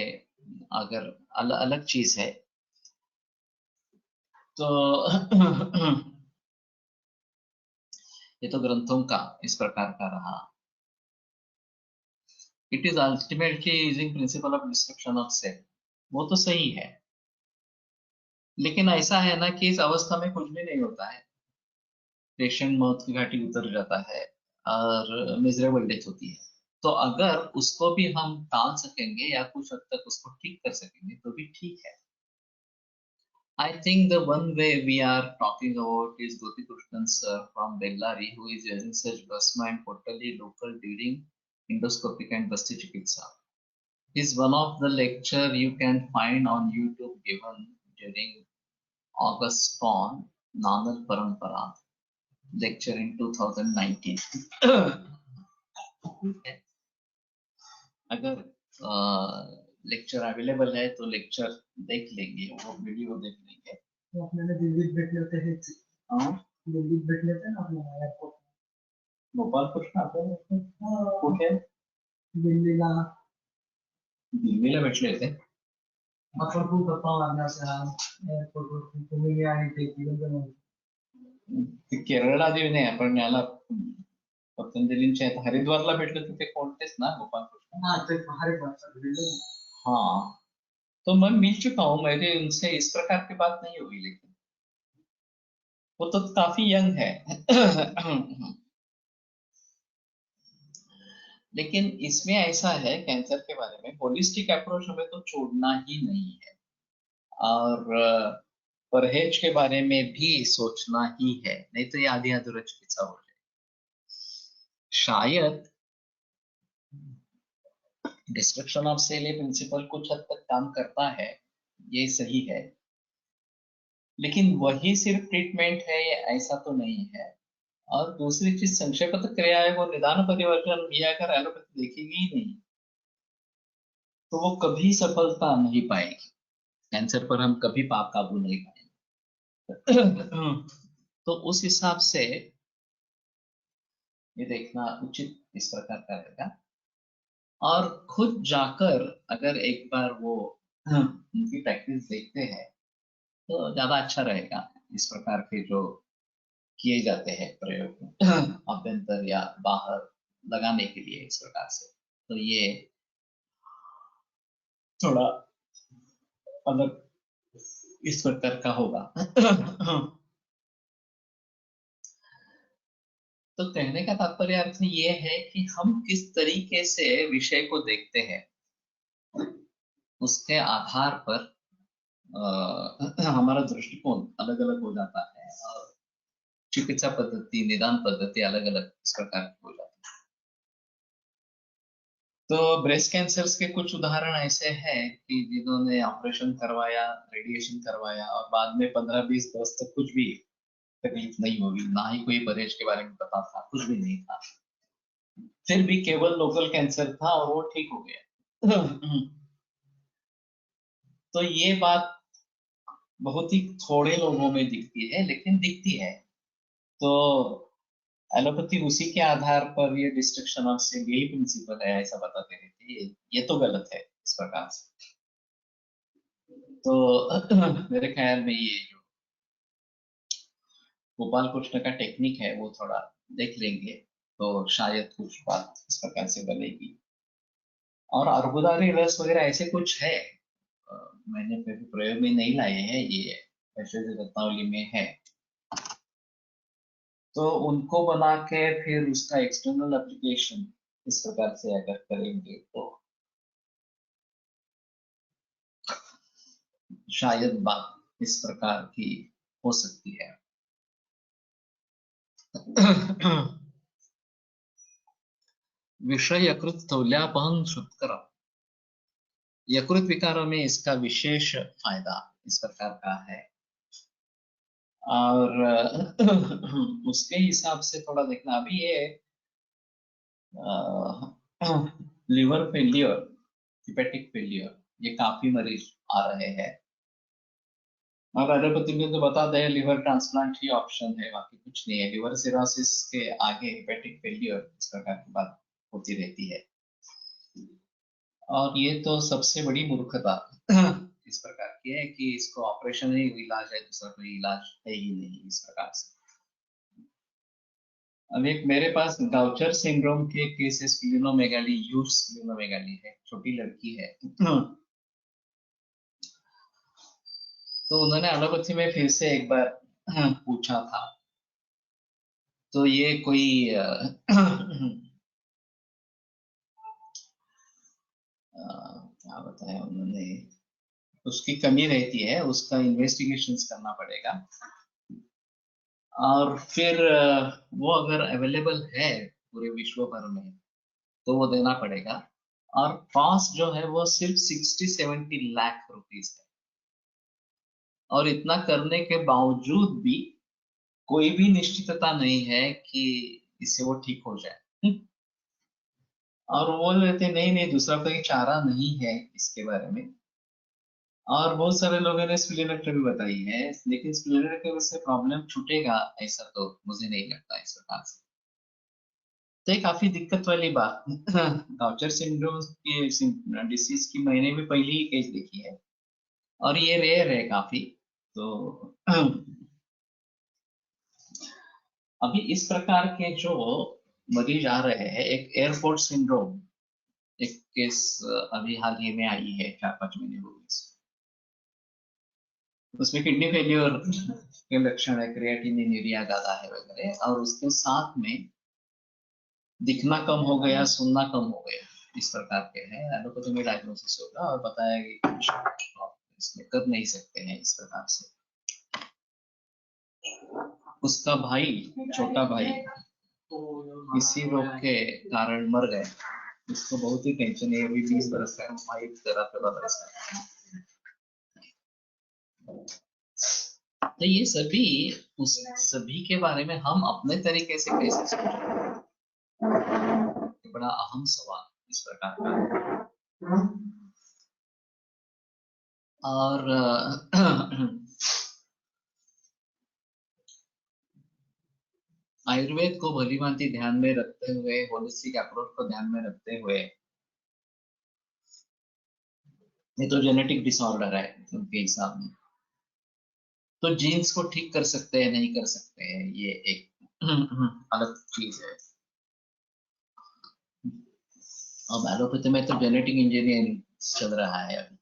अगर अलग चीज है तो ये तो ग्रंथों का इस प्रकार का रहा। It is ultimately using principle of destruction of cell, वो तो सही है, लेकिन ऐसा है ना कि इस अवस्था में कुछ भी नहीं होता है, पेशेंट मौत की घाटी उतर जाता है और मिजरेबल डेथ होती है। तो अगर उसको भी हम टाल सकेंगे या कुछ हद तक उसको ठीक कर सकेंगे तो भी ठीक है। I think the one way we are talking about is Goti Krishnan sir from Bellary, who is using such Basma and totally local during endoscopic and Basti Chikitsa. Is one of the lecture you can find on YouTube given during August on Nanak Parampara lecture in 2019. अगर lecture available है तो lecture देख लेंगे, वो video देख लेंगे। तो आपल्याला दिल्लीत भेटले होते हे, हाँ, दिल्लीत भेटले होते ना आपल्याला एअरपोर्ट, गोपाल कृष्ण कुठे? दिल्लीला दिल्लीला भेटले होते। आपण खूप गप्पा मारल्या होत्या एअरपोर्टवर, तुम्ही आणि ते तिघजण. ते केरळला देवी नाही, आपण याला पतंजलींच्या हरिद्वारला भेटले होते, ते कोणतेच ना गोपाल कृष्ण? हाँ ते हरिद्वार। हाँ, तो मैं मिल चुका हूँ, मेरे उनसे इस प्रकार की बात नहीं हुई, लेकिन वो तो काफी यंग है। लेकिन इसमें ऐसा है, कैंसर के बारे में होलिस्टिक अप्रोच हमें तो छोड़ना ही नहीं है, और परहेज के बारे में भी सोचना ही है, नहीं तो ये आधी अधूरा चिकित्सा हो जाए। शायद डिस्ट्रक्शन ऑफ सेल ये प्रिंसिपल कुछ हद तक काम करता है, ये सही है, लेकिन वही सिर्फ ट्रीटमेंट है ऐसा तो नहीं है। और दूसरी चीज, संक्षेपत क्रिया है, वो निदान परिवर्तन ये अगर एलोपैथी देखेगी ही नहीं तो वो कभी सफलता नहीं पाएगी, कैंसर पर हम कभी काबू नहीं पाएंगे। तो उस हिसाब से ये देखना उचित इस प्रकार का रहेगा, और खुद जाकर अगर एक बार वो उनकी प्रैक्टिस देखते हैं तो ज्यादा अच्छा रहेगा। इस प्रकार के जो किए जाते हैं प्रयोग अभ्यंतर या बाहर लगाने के लिए इस प्रकार से। तो ये थोड़ा अलग इस प्रकार का होगा। तो कहने का तात्पर्य अर्थ ये है कि हम किस तरीके से विषय को देखते हैं, उसके आधार पर हमारा दृष्टिकोण अलग अलग हो जाता है और चिकित्सा पद्धति, निदान पद्धति अलग अलग इस प्रकार की हो जाती है। तो ब्रेस्ट कैंसर्स के कुछ उदाहरण ऐसे हैं कि जिन्होंने ऑपरेशन करवाया, रेडिएशन करवाया और बाद में 15-20 वर्ष तक कुछ भी तकलीफ नहीं होगी, ना ही कोई परहेज के बारे में पता था, कुछ भी नहीं था, फिर भी केवल लोकल कैंसर था और वो ठीक हो गया। तो ये बात बहुत ही थोड़े लोगों में दिखती है, लेकिन दिखती है। तो एलोपैथी उसी के आधार पर ये डिस्ट्रक्शन ऑफ सेल यही प्रिंसिपल है ऐसा बताते रहते हैं, ये तो गलत है इस प्रकार से। तो मेरे ख्याल में ये जो गोपाल कृष्ण का टेक्निक है वो थोड़ा देख लेंगे तो शायद कुछ बात इस प्रकार से बनेगी। और अर्बुदारी रस वगैरह ऐसे कुछ है, मैंने कभी प्रयोग में नहीं लाए हैं, ये ऐसे रत्नावली में है। तो उनको बना के फिर उसका एक्सटर्नल एप्लीकेशन इस प्रकार से अगर करेंगे तो शायद बात इस प्रकार की हो सकती है। विषय यकृत स्थौल्यापहं शुद्धकरम, यकृत विकारों में इसका विशेष फायदा इस प्रकार का है। और उसके हिसाब से थोड़ा देखना, अभी ये लिवर फेलियर, हिपेटिक फेलियर, ये काफी मरीज आ रहे हैं और एलोपैथी में तो बता दें लिवर ट्रांसप्लांट ही ऑप्शन है, बाकी कुछ नहीं है। लिवर सिरोसिस के आगे हिपेटिक फेलियर इस प्रकार की बात होती रहती है और ये तो सबसे बड़ी मूर्खता इस प्रकार की है कि इसको ऑपरेशन ही इलाज है, दूसरा कोई इलाज है ही नहीं इस प्रकार से। अब एक मेरे पास गाउचर सिंड्रोम के केसेस, स्प्लीनोमेगाली, यूज स्प्लीनोमेगाली है, छोटी लड़की है। तो उन्होंने एलोपैथी में फिर से एक बार पूछा था, तो ये कोई क्या बताया उन्होंने, उसकी कमी रहती है, उसका इन्वेस्टिगेशंस करना पड़ेगा और फिर वो अगर अवेलेबल है पूरे विश्व भर में तो वो देना पड़ेगा और कॉस्ट जो है वो सिर्फ 60-70 लाख रुपीस है। और इतना करने के बावजूद भी कोई भी निश्चितता नहीं है कि इससे वो ठीक हो जाए। और वो बोल रहे थे नहीं नहीं दूसरा कोई चारा नहीं है इसके बारे में। और बहुत सारे लोगों ने स्प्लीनेक्टोमी बताई है, लेकिन स्प्लीनेक्टोमी से प्रॉब्लम छूटेगा ऐसा तो मुझे नहीं लगता इस प्रकार से। तो ये काफी दिक्कत वाली बात। गाउचर सिंड्रोम की डिसीज की मैंने भी पहली ही केस देखी है और ये रेयर है काफी। तो अभी इस प्रकार के जो मरीज आ रहे हैं, एक एयरपोर्ट सिंड्रोम एक केस अभी हाल ही में आई है, 4-5 महीने हो गए। उसमें किडनी फेल्योर के लक्षण है, क्रिएटिनिन, यूरिया ज्यादा है वगैरह, और उसके साथ में दिखना कम हो गया, सुनना कम हो गया, इस प्रकार के हैं। एलोपैथी में डायग्नोसिस होगा और बताया कि कुछ इसमें कर नहीं सकते हैं इस प्रकार से। उसका भाई, छोटा भाई इसी रोग के कारण मर गए। उसको बहुत ही टेंशन है, अभी 20 बरस का है, भाई 13-14 बरस का है। तो ये सभी उस सभी के बारे में हम अपने तरीके से कैसे सोचें, बड़ा अहम सवाल इस प्रकार का। और आयुर्वेद को भलीभांति ध्यान में रखते हुए, होलिस्टिक अप्रोच को ध्यान में रखते हुए, ये तो जेनेटिक डिसऑर्डर है उनके हिसाब में, तो जीन्स को ठीक कर सकते हैं नहीं कर सकते हैं ये एक अलग चीज है। अब एलोपैथी में तो जेनेटिक इंजीनियरिंग चल रहा है अभी,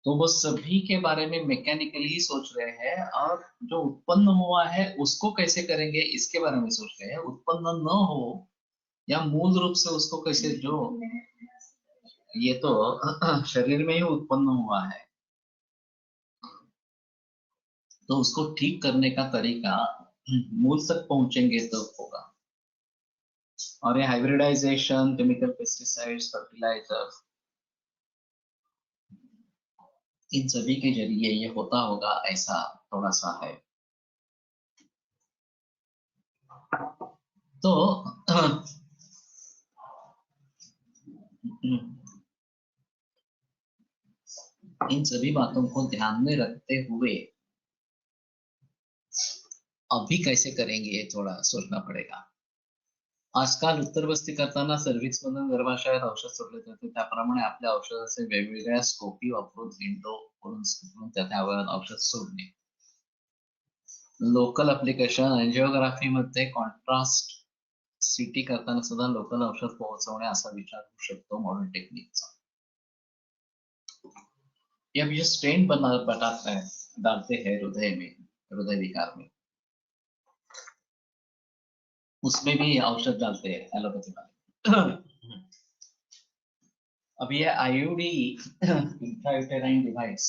तो वो सभी के बारे में मैकेनिकली ही सोच रहे हैं, और जो उत्पन्न हुआ है उसको कैसे करेंगे इसके बारे में सोच रहे हैं। उत्पन्न न हो या मूल रूप से उसको कैसे, जो ये तो शरीर में ही उत्पन्न हुआ है, तो उसको ठीक करने का तरीका मूल तक पहुंचेंगे तो होगा। और ये हाइब्रिडाइजेशन, केमिकल पेस्टिसाइड्स, फर्टिलाइजर, इन सभी के जरिए ये होता होगा, ऐसा थोड़ा सा है। तो इन सभी बातों को ध्यान में रखते हुए अभी कैसे करेंगे ये थोडा सोचना पडेगा। आजकाल उत्तरवस्ती करताना सर्व्हिक्स मधून गर्भाशयात औषध सोडले जाते, त्याप्रमाणे आपल्या औषधाचे वेगवेगळ्या स्कोपी वापरून विंडो करून त्या अवयवात औषध सोडणे। लोकल ऍप्लिकेशन एंजिओग्राफी मध्ये कॉन्ट्रास्ट सीटी करताना सुद्धा लोकल औषध पोहोचवणे असा विचार होऊ शकतो मॉडर्न टेक्निकचा। ये अभी स्टेंट बनाते हैं, डालते हैं हृदय में, हृदय विकार में, उसमें भी औषध डालते हैं एलोपैथी वाले। अब ये आईयूडी इंट्रायूटेराइन डिवाइस,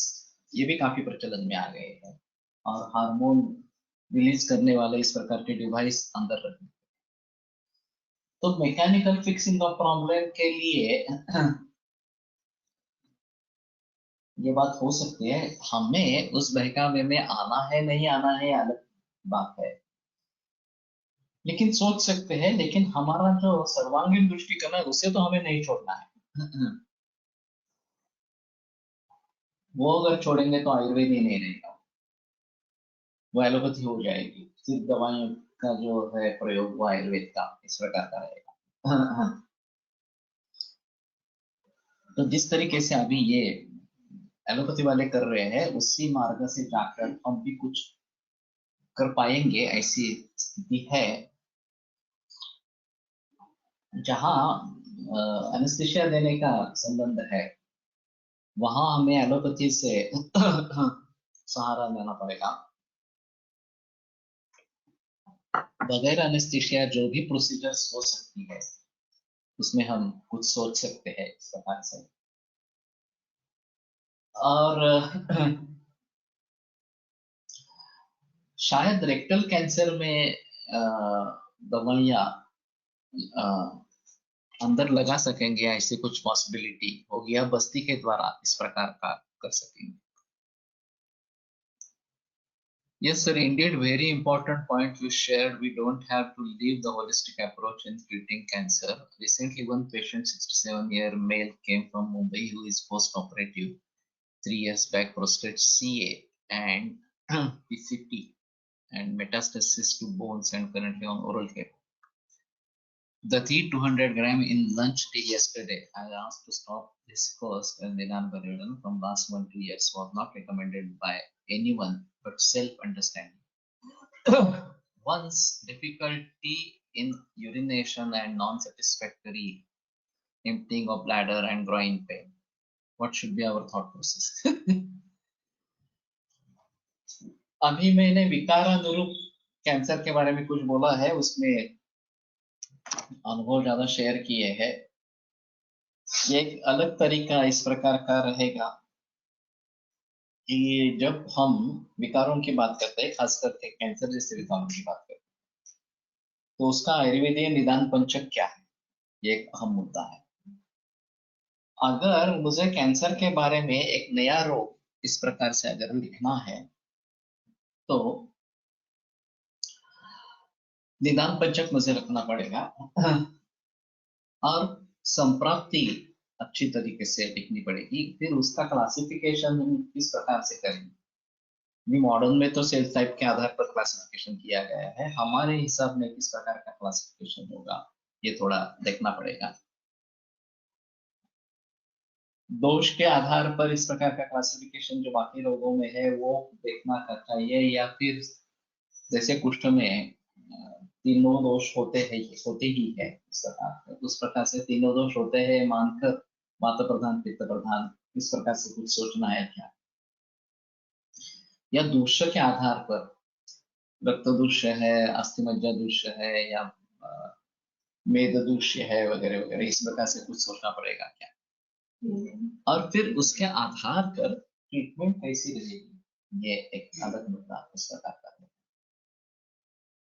ये भी काफी प्रचलन में आ गए हैं, और हार्मोन रिलीज करने वाले इस प्रकार के डिवाइस अंदर रखने। तो मैकेनिकल फिक्सिंग ऑफ प्रॉब्लम के लिए ये बात हो सकती है, हमें उस बहकावे में आना है नहीं आना है अलग बात है, लेकिन सोच सकते हैं। लेकिन हमारा जो सर्वांगीण दृष्टिकोण है उसे तो हमें नहीं छोड़ना है। वो अगर छोड़ेंगे तो आयुर्वेद ही नहीं रहेगा, वो एलोपैथी हो जाएगी। सिर्फ दवाइयों का जो है प्रयोग वो आयुर्वेद का इस प्रकार का रहेगा। तो जिस तरीके से अभी ये एलोपैथी वाले कर रहे हैं, उसी मार्ग से जाकर हम भी कुछ कर पाएंगे, ऐसी स्थिति है। जहां एनेस्थीसिया देने का संबंध है, वहां हमें एलोपैथी से सहारा लेना पड़ेगा। बगैर एनेस्थीसिया जो भी प्रोसीजर्स हो सकती है, उसमें हम कुछ सोच सकते हैं इस प्रकार से। और शायद रेक्टल कैंसर में दवाइयां अंदर लगा सकेंगे, ऐसी कुछ पॉसिबिलिटी होगी, या बस्ती के द्वारा इस प्रकार का कर सकेंगे। Yes, sir. Indeed, very important point you shared. We don't have to leave the holistic approach in treating cancer. Recently, one patient, 67-year male, came from Mumbai who is post-operative 3 years back, prostate CA and PCT and metastasis to bones, and currently on oral care. The tea 200 gram in lunch tea yesterday. I asked to stop this first, and Nidan Baridan from last 1-2 years was not recommended by anyone but self-understanding. Once difficulty in urination and non-satisfactory emptying of bladder and groin pain. What should be our thought process? अभी मैंने विकारानुरूप cancer के बारे में कुछ बोला है, उसमें अनुभव ज्यादा शेयर किए हैं। ये एक अलग तरीका इस प्रकार का रहेगा कि जब हम विकारों की बात करते हैं, खास करके कैंसर जैसे विकारों की बात करते हैं, तो उसका आयुर्वेदीय निदान पंचक क्या है, ये एक अहम मुद्दा है। अगर मुझे कैंसर के बारे में एक नया रोग इस प्रकार से अगर लिखना है, तो निदान पंचक मुझे रखना पड़ेगा, और संप्राप्ति अच्छी तरीके से लिखनी पड़ेगी। फिर उसका क्लासिफिकेशन किस प्रकार से करेंगे। मॉडर्न में तो सेल टाइप के आधार पर क्लासिफिकेशन किया गया है, हमारे हिसाब में किस प्रकार का क्लासिफिकेशन होगा ये थोड़ा देखना पड़ेगा। दोष के आधार पर इस प्रकार का क्लासिफिकेशन जो बाकी रोगों में है वो देखना चाहिए, या फिर जैसे कुष्ठ में तीनों दोष होते ही है इस प्रकार से। उस प्रकार से तीनों दोष होते हैं मानकर वात प्रधान पित्त प्रधान इस प्रकार से कुछ सोचना है क्या, या दूष्य के आधार पर रक्त दूष्य है, अस्थिमज्जा दूष्य है, या मेद दूष्य है वगैरह वगैरह, इस प्रकार से कुछ सोचना पड़ेगा क्या। और फिर उसके आधार पर ट्रीटमेंट कैसी रहेगी, ये एक अलग मुद्दा इस प्रकार का है।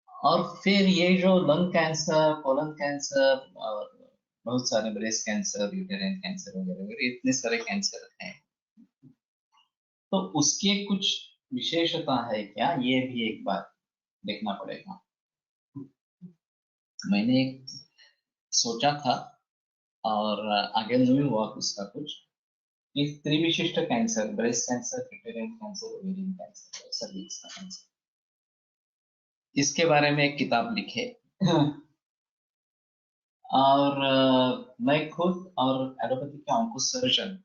और फिर ये जो लंग कैंसर, कोलन कैंसर और बहुत सारे ब्रेस्ट कैंसर, यूटेराइन कैंसर वगैरह वगैरह, इतने सारे कैंसर हैं, तो उसके कुछ विशेषता है क्या, ये भी एक बार देखना पड़ेगा। मैंने एक सोचा था और आगे नहीं हुआ उसका कुछ, ये त्रिविशिष्ट cancer, breast cancer, uterine cancer, ovarian cancer, cervix का कैंसर, इसके बारे में एक किताब लिखे। और मैं खुद और एलोपैथी के अंकुश सर्जन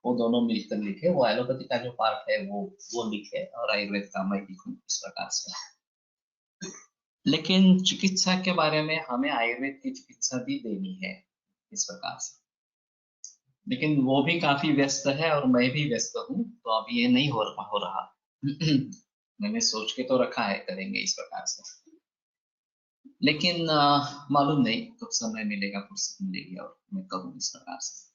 वो दोनों मिलकर लिखे। वो एलोपैथी का जो पार्ट है वो लिखे और आयुर्वेद का मैं लिखूं इस प्रकार से। लेकिन चिकित्सा के बारे में हमें आयुर्वेद की चिकित्सा भी देनी है इस प्रकार से, लेकिन वो भी काफी व्यस्त है और मैं भी व्यस्त हूँ, तो अभी ये नहीं हो रहा। मैंने सोच के तो रखा है करेंगे इस प्रकार से, लेकिन मालूम नहीं कब समय मिलेगा, फुर्सत मिलेगी और मैं करूँ इस प्रकार से।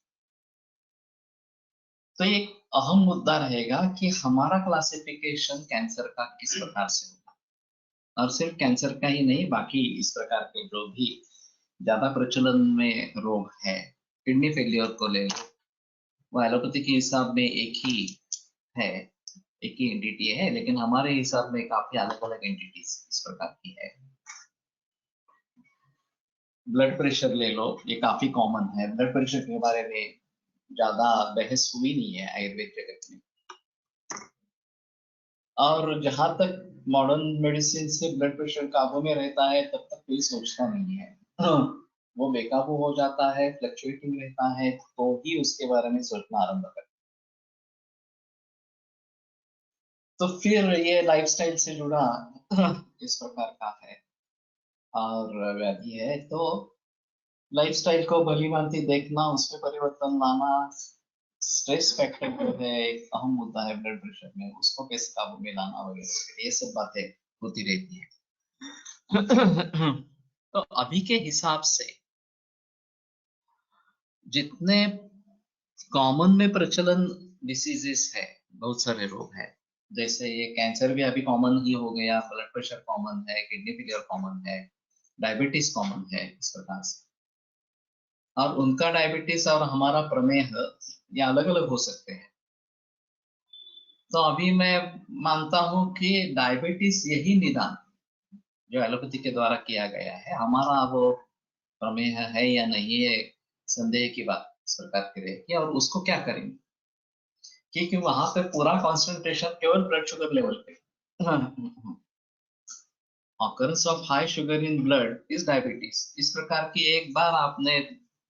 तो एक अहम मुद्दा रहेगा कि हमारा क्लासिफिकेशन कैंसर का किस प्रकार से होगा, और सिर्फ कैंसर का ही नहीं, बाकी इस प्रकार के जो भी ज्यादा प्रचलन में रोग है, किडनी फेलियर को ले लो, वो एलोपैथी के हिसाब में एक ही है, एक ही एंटिटी है, लेकिन हमारे हिसाब में काफी अलग अलग एंटिटीज इस प्रकार की है। ब्लड प्रेशर ले लो, ये काफी कॉमन है। ब्लड प्रेशर के बारे में ज्यादा बहस हुई नहीं है आयुर्वेद जगत में, और जहां तक मॉडर्न मेडिसिन से ब्लड प्रेशर काबू में रहता है तब तक कोई सोचता नहीं है। वो बेकाबू हो जाता है, फ्लक्चुएटिंग रहता है, तो ही उसके बारे में सोचना आरंभ करता है। तो फिर ये लाइफस्टाइल से जुड़ा इस प्रकार का है और व्याधि है, तो लाइफस्टाइल को भली भांति देखना, उसमें परिवर्तन लाना, स्ट्रेस फैक्टर जो है एक अहम मुद्दा है ब्लड प्रेशर में, उसको कैसे काबू में लाना वगैरह, ये सब बातें होती रहती है। तो अभी के हिसाब से जितने कॉमन में प्रचलन डिसीजेस है, बहुत सारे रोग हैं, जैसे ये कैंसर भी अभी कॉमन ही हो गया, ब्लड प्रेशर कॉमन है, किडनी फेलियर कॉमन है, डायबिटीज कॉमन है इस प्रकार से। और उनका डायबिटीज और हमारा प्रमेह ये अलग अलग हो सकते हैं। तो अभी मैं मानता हूं कि डायबिटीज यही निदान जो एलोपैथी के द्वारा किया गया है, हमारा वो प्रमेह है या नहीं है संदेह की बात सरकार की रहेगी। और उसको क्या करेंगे, क्योंकि वहां पे पूरा कॉन्सेंट्रेशन केवल ब्लड शुगर लेवल पे, occurrence of high sugar in blood is diabetes, इस प्रकार की एक बार आपने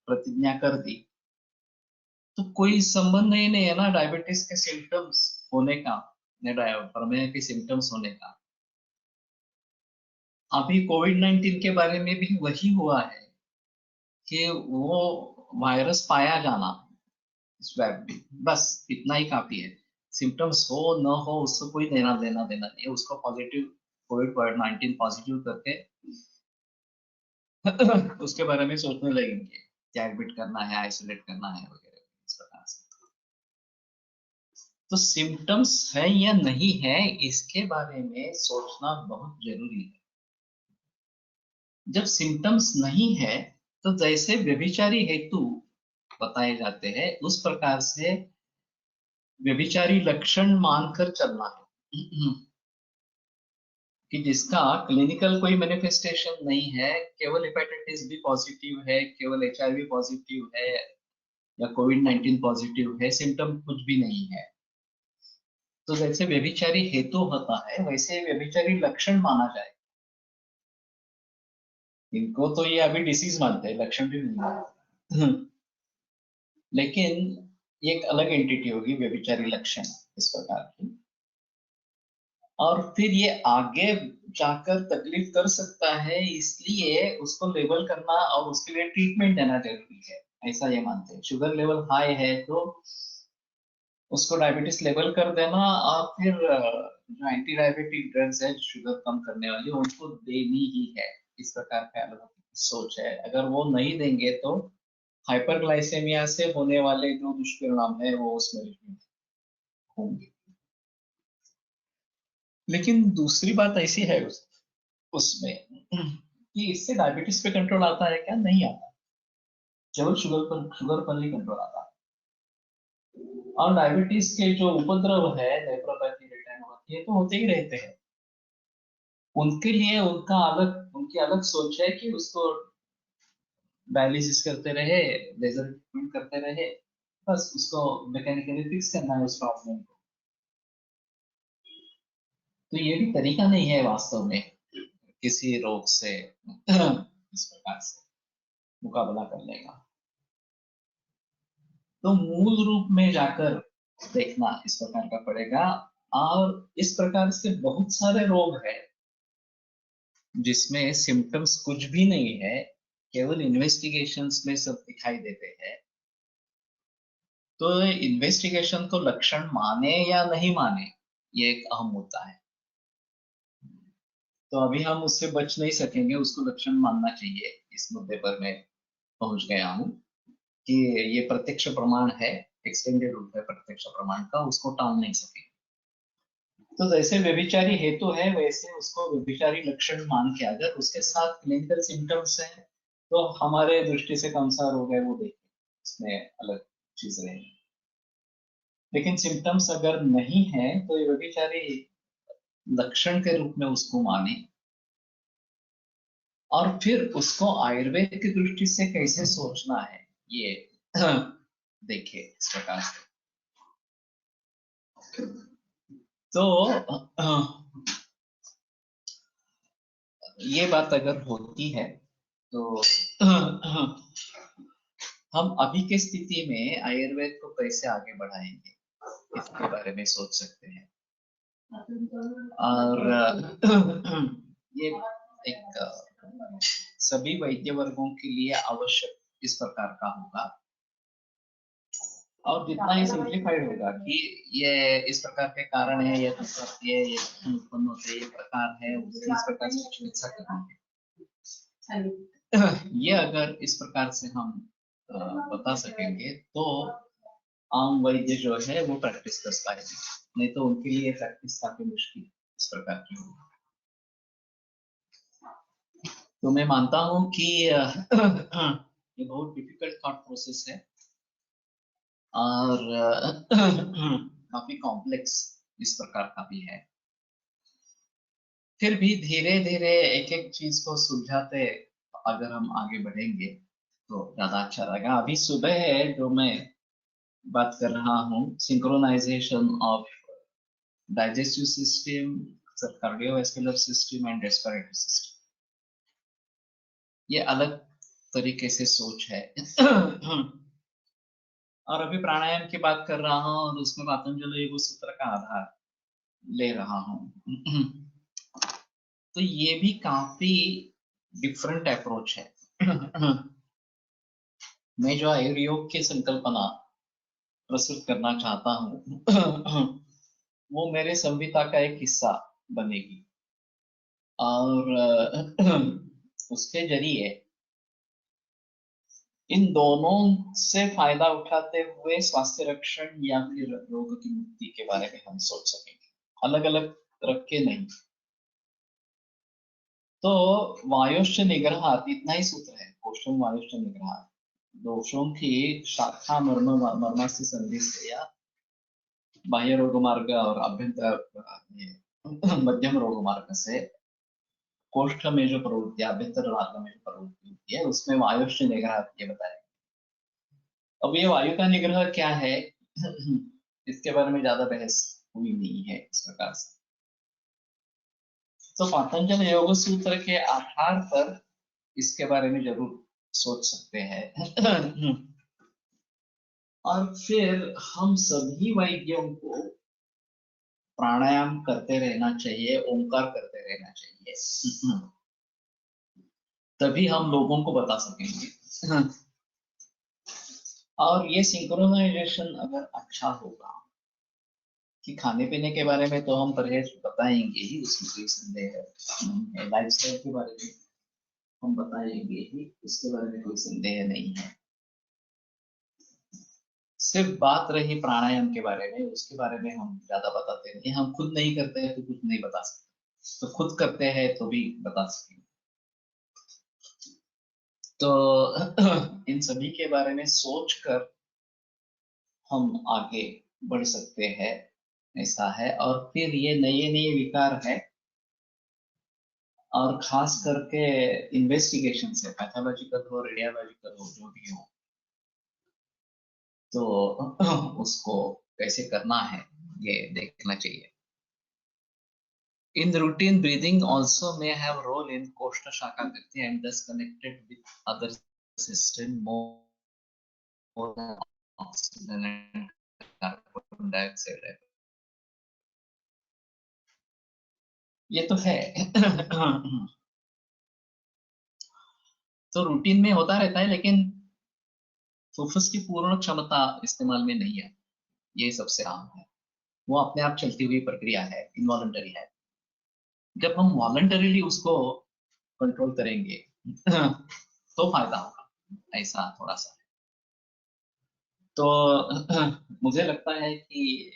प्रतिज्ञा कर दी तो कोई संबंध ही नहीं है ना डायबिटीज के सिम्टम्स होने का, प्रमेह के सिम्टम्स होने का। अभी कोविड-19 के बारे में भी वही हुआ है कि वो वायरस पाया जाना स्वैब में, बस इतना ही काफी है। सिम्टम्स हो न हो उसको कोई लेना देना नहीं, उसको पॉजिटिव कोविड-19 पॉजिटिव करके उसके बारे में सोचने लगेंगे क्या एडमिट करना है, आइसोलेट करना है वगैरह इस प्रकार से। तो सिम्टम्स है या नहीं है इसके बारे में सोचना बहुत जरूरी है। जब सिम्टम्स नहीं है तो जैसे व्यभिचारी हेतु बताए जाते हैं उस प्रकार से व्यभिचारी लक्षण मानकर चलना है कि जिसका क्लिनिकल कोई मैनिफेस्टेशन नहीं है, केवल हेपेटाइटिस बी पॉजिटिव है, केवल HIV पॉजिटिव है या कोविड-19 पॉजिटिव है, सिम्टम कुछ भी नहीं है। तो जैसे व्यभिचारी हेतु होता है वैसे व्यभिचारी लक्षण माना जाए। इनको तो ये अभी डिसीज मानते हैं, लक्षण भी नहीं मानते। लेकिन ये एक अलग एंटिटी होगी व्यभिचारी लक्षण इस प्रकार की। और फिर ये आगे जाकर तकलीफ कर सकता है, इसलिए उसको लेवल करना और उसके लिए ट्रीटमेंट देना जरूरी है, ऐसा ये मानते हैं। शुगर लेवल हाई है तो उसको डायबिटीज लेवल कर देना और फिर जो एंटी डायबिटिक ड्रग्स है शुगर कम करने वाली उनको देनी ही है, इस प्रकार का लोगों की सोच है। अगर वो नहीं देंगे तो हाइपरग्लाइसेमिया से होने वाले जो दुष्परिणाम है वो उस मरीज में होंगे। लेकिन दूसरी बात ऐसी है उसमें कि इससे डायबिटीज पे कंट्रोल आता है क्या? नहीं आता, केवल शुगर पर ही कंट्रोल आता है। और डायबिटीज के जो उपद्रव है, नेफ्रोपैथी, रेटिनोपैथी, ये तो होते ही रहते हैं। उनके लिए उनकी अलग सोच है कि उसको डायलिसिस करते रहे, लेजर ट्रीटमेंट करते रहे, बस उसको मैकेनिकली फिक्स करना है उस प्रॉब्लम को। तो ये भी तरीका नहीं है वास्तव में किसी रोग से इस प्रकार से मुकाबला करने का। तो मूल रूप में जाकर देखना इस प्रकार का पड़ेगा। और इस प्रकार से बहुत सारे रोग हैं जिसमें सिम्टम्स कुछ भी नहीं है, केवल इन्वेस्टिगेशंस में सब दिखाई देते हैं। तो इन्वेस्टिगेशन को लक्षण माने या नहीं माने, ये एक अहम मुद्दा है। तो अभी हम उससे बच नहीं सकेंगे, उसको लक्षण मानना चाहिए। इस मुद्दे पर मैं पहुंच गया हूं कि ये प्रत्यक्ष प्रमाण है, एक्सटेंडेड रूप है प्रत्यक्ष प्रमाण का, उसको टाल नहीं सकेंगे। तो जैसे व्यभिचारी हेतु है वैसे उसको व्यभिचारी लक्षण मान के अगर उसके साथ क्लिनिकल सिम्टम्स है तो हमारे दृष्टि से कौन सा रोग है वो देखें, इसमें अलग चीज रहेगी। लेकिन सिम्टम्स अगर नहीं है तो ये व्यभिचारी लक्षण के रूप में उसको माने और फिर उसको आयुर्वेद की दृष्टि से कैसे सोचना है ये देखिए इस प्रकार से। तो ये बात अगर होती है तो हम अभी की स्थिति में आयुर्वेद को कैसे आगे बढ़ाएंगे इसके बारे में सोच सकते हैं। और ये एक सभी वैद्य वर्गों के लिए आवश्यक इस प्रकार का होगा और जितना ही सिंप्लीफाइड होगा कि ये इस प्रकार के कारण है, ये उत्पन्न होते हैं, ये प्रकार है, इस प्रकार से चिकित्सा करेंगे। ये अगर इस प्रकार से हम बता सकेंगे तो आम वैद्य जो है वो प्रैक्टिस कर पाएंगे, नहीं तो उनके लिए प्रैक्टिस काफी मुश्किल इस प्रकार की होगी। तो मैं मानता हूं कि ये बहुत डिफिकल्ट थॉट प्रोसेस है और काफी कॉम्प्लेक्स इस प्रकार का भी है। फिर भी धीरे धीरे एक एक चीज को सुलझाते अगर हम आगे बढ़ेंगे तो ज्यादा अच्छा रहेगा। अभी सुबह है जो मैं बात कर रहा हूँ, synchronisation of digestive system, cardiovascular system and respiratory system, ये अलग तरीके से सोच है। और अभी प्राणायाम की बात कर रहा हूँ और उसमें पातंजलि योग सूत्र का आधार ले रहा हूँ। तो ये भी काफी डिफरेंट अप्रोच है। मैं जो आयुर्योग की संकल्पना प्रस्तुत करना चाहता हूँ वो मेरे संहिता का एक हिस्सा बनेगी और उसके जरिए इन दोनों से फायदा उठाते हुए स्वास्थ्य रक्षण या फिर रोग की मुक्ति के बारे में हम सोच सकेंगे, अलग अलग रख के नहीं। तो वायुश्च निग्रहात्, इतना ही सूत्र है, कोष्ठम वायुश्च निग्रहात्, दोषों की शाखा मर्मास्थ संधि से या बाह्य रोग मार्ग और अभ्यंतर मध्यम रोग मार्ग से कोष्ठ में जो प्रवृत्ति, अभ्यंतर मार्ग में जो प्रवृत्ति होती है उसमें वायुश्च निग्रह ये बताया। अब ये वायु का निग्रह क्या है इसके बारे में ज्यादा बहस हुई नहीं है इस प्रकार से। तो पातंजल योग सूत्र के आधार पर इसके बारे में जरूर सोच सकते हैं। और फिर हम सभी वैद्यों को प्राणायाम करते रहना चाहिए, ओंकार करते रहना चाहिए, तभी हम लोगों को बता सकेंगे। और ये सिंक्रोनाइजेशन अगर अच्छा होगा, कि खाने पीने के बारे में तो हम परहेज बताएंगे ही, उसमें कोई संदेह है, लाइफस्टाइल के बारे में हम बताएंगे ही, उसके बारे में कोई संदेह नहीं है। सिर्फ बात रही प्राणायाम के बारे में, उसके बारे में हम ज्यादा बताते नहीं, हम खुद नहीं करते हैं तो कुछ नहीं बता सकते, तो खुद करते हैं तो भी बता सकेंगे। तो इन सभी के बारे में सोचकर हम आगे बढ़ सकते हैं, ऐसा है। और फिर ये नए नए विकार है, और खास करके इन्वेस्टिगेशन से, पैथोलॉजिकल हो, रेडियोलॉजिकल हो, जो भी हो, तो उसको कैसे करना है ये देखना चाहिए। In routine breathing also may have role in Koshna Shakagati and thus connected with other system more than oxygen and carbon dioxide है। ये तो है। तो रूटीन में होता रहता है, लेकिन फुफ्फुस की पूर्ण क्षमता इस्तेमाल में नहीं है, ये सबसे आम है। वो अपने आप चलती हुई प्रक्रिया है, इनवॉलंटरी है। जब हम वॉलंटरीली उसको कंट्रोल करेंगे तो फायदा होगा, ऐसा थोड़ा सा। तो मुझे लगता है कि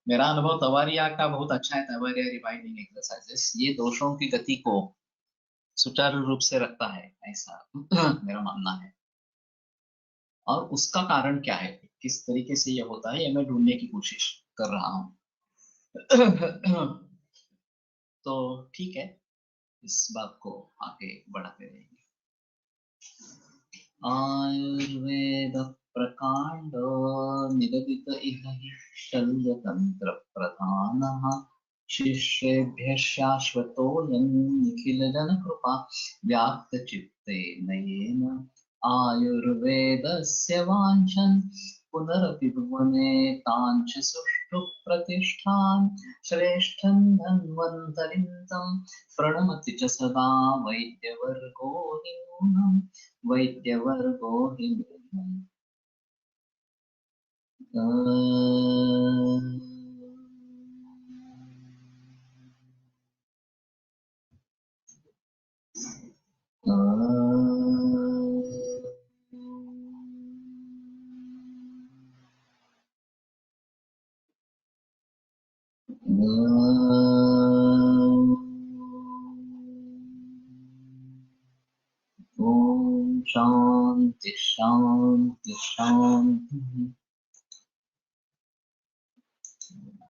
मेरा अनुभव तवारिया का बहुत अच्छा है। तवारिया रिवाइविंग एक्सरसाइजेस ये दोषों की गति को सुचारू रूप से रखता है, ऐसा मेरा मानना है। और उसका कारण क्या है, किस तरीके से ये होता है, ये मैं ढूंढने की कोशिश कर रहा हूँ। तो ठीक है, इस बात को आगे बढ़ाते रहेंगे। आयुर्वेद प्रकांड निगदित इह शल्यतंत्र प्रधानः शिष्येभ्यः शाश्वतोऽयं निखिल जन कृपा व्याप्त चित्ते नयेन आयुर्वेदस्य वाञ्छन् पुनरपि भुवने ताञ्च सुष्ठु प्रतिष्ठान् श्रेष्ठं धन्वन्तरिं तं प्रणमति च सदा वैद्यवर्गो हि नूनम् वैद्यवर्गो हि नूनम्। ओम शांति शांति शांति।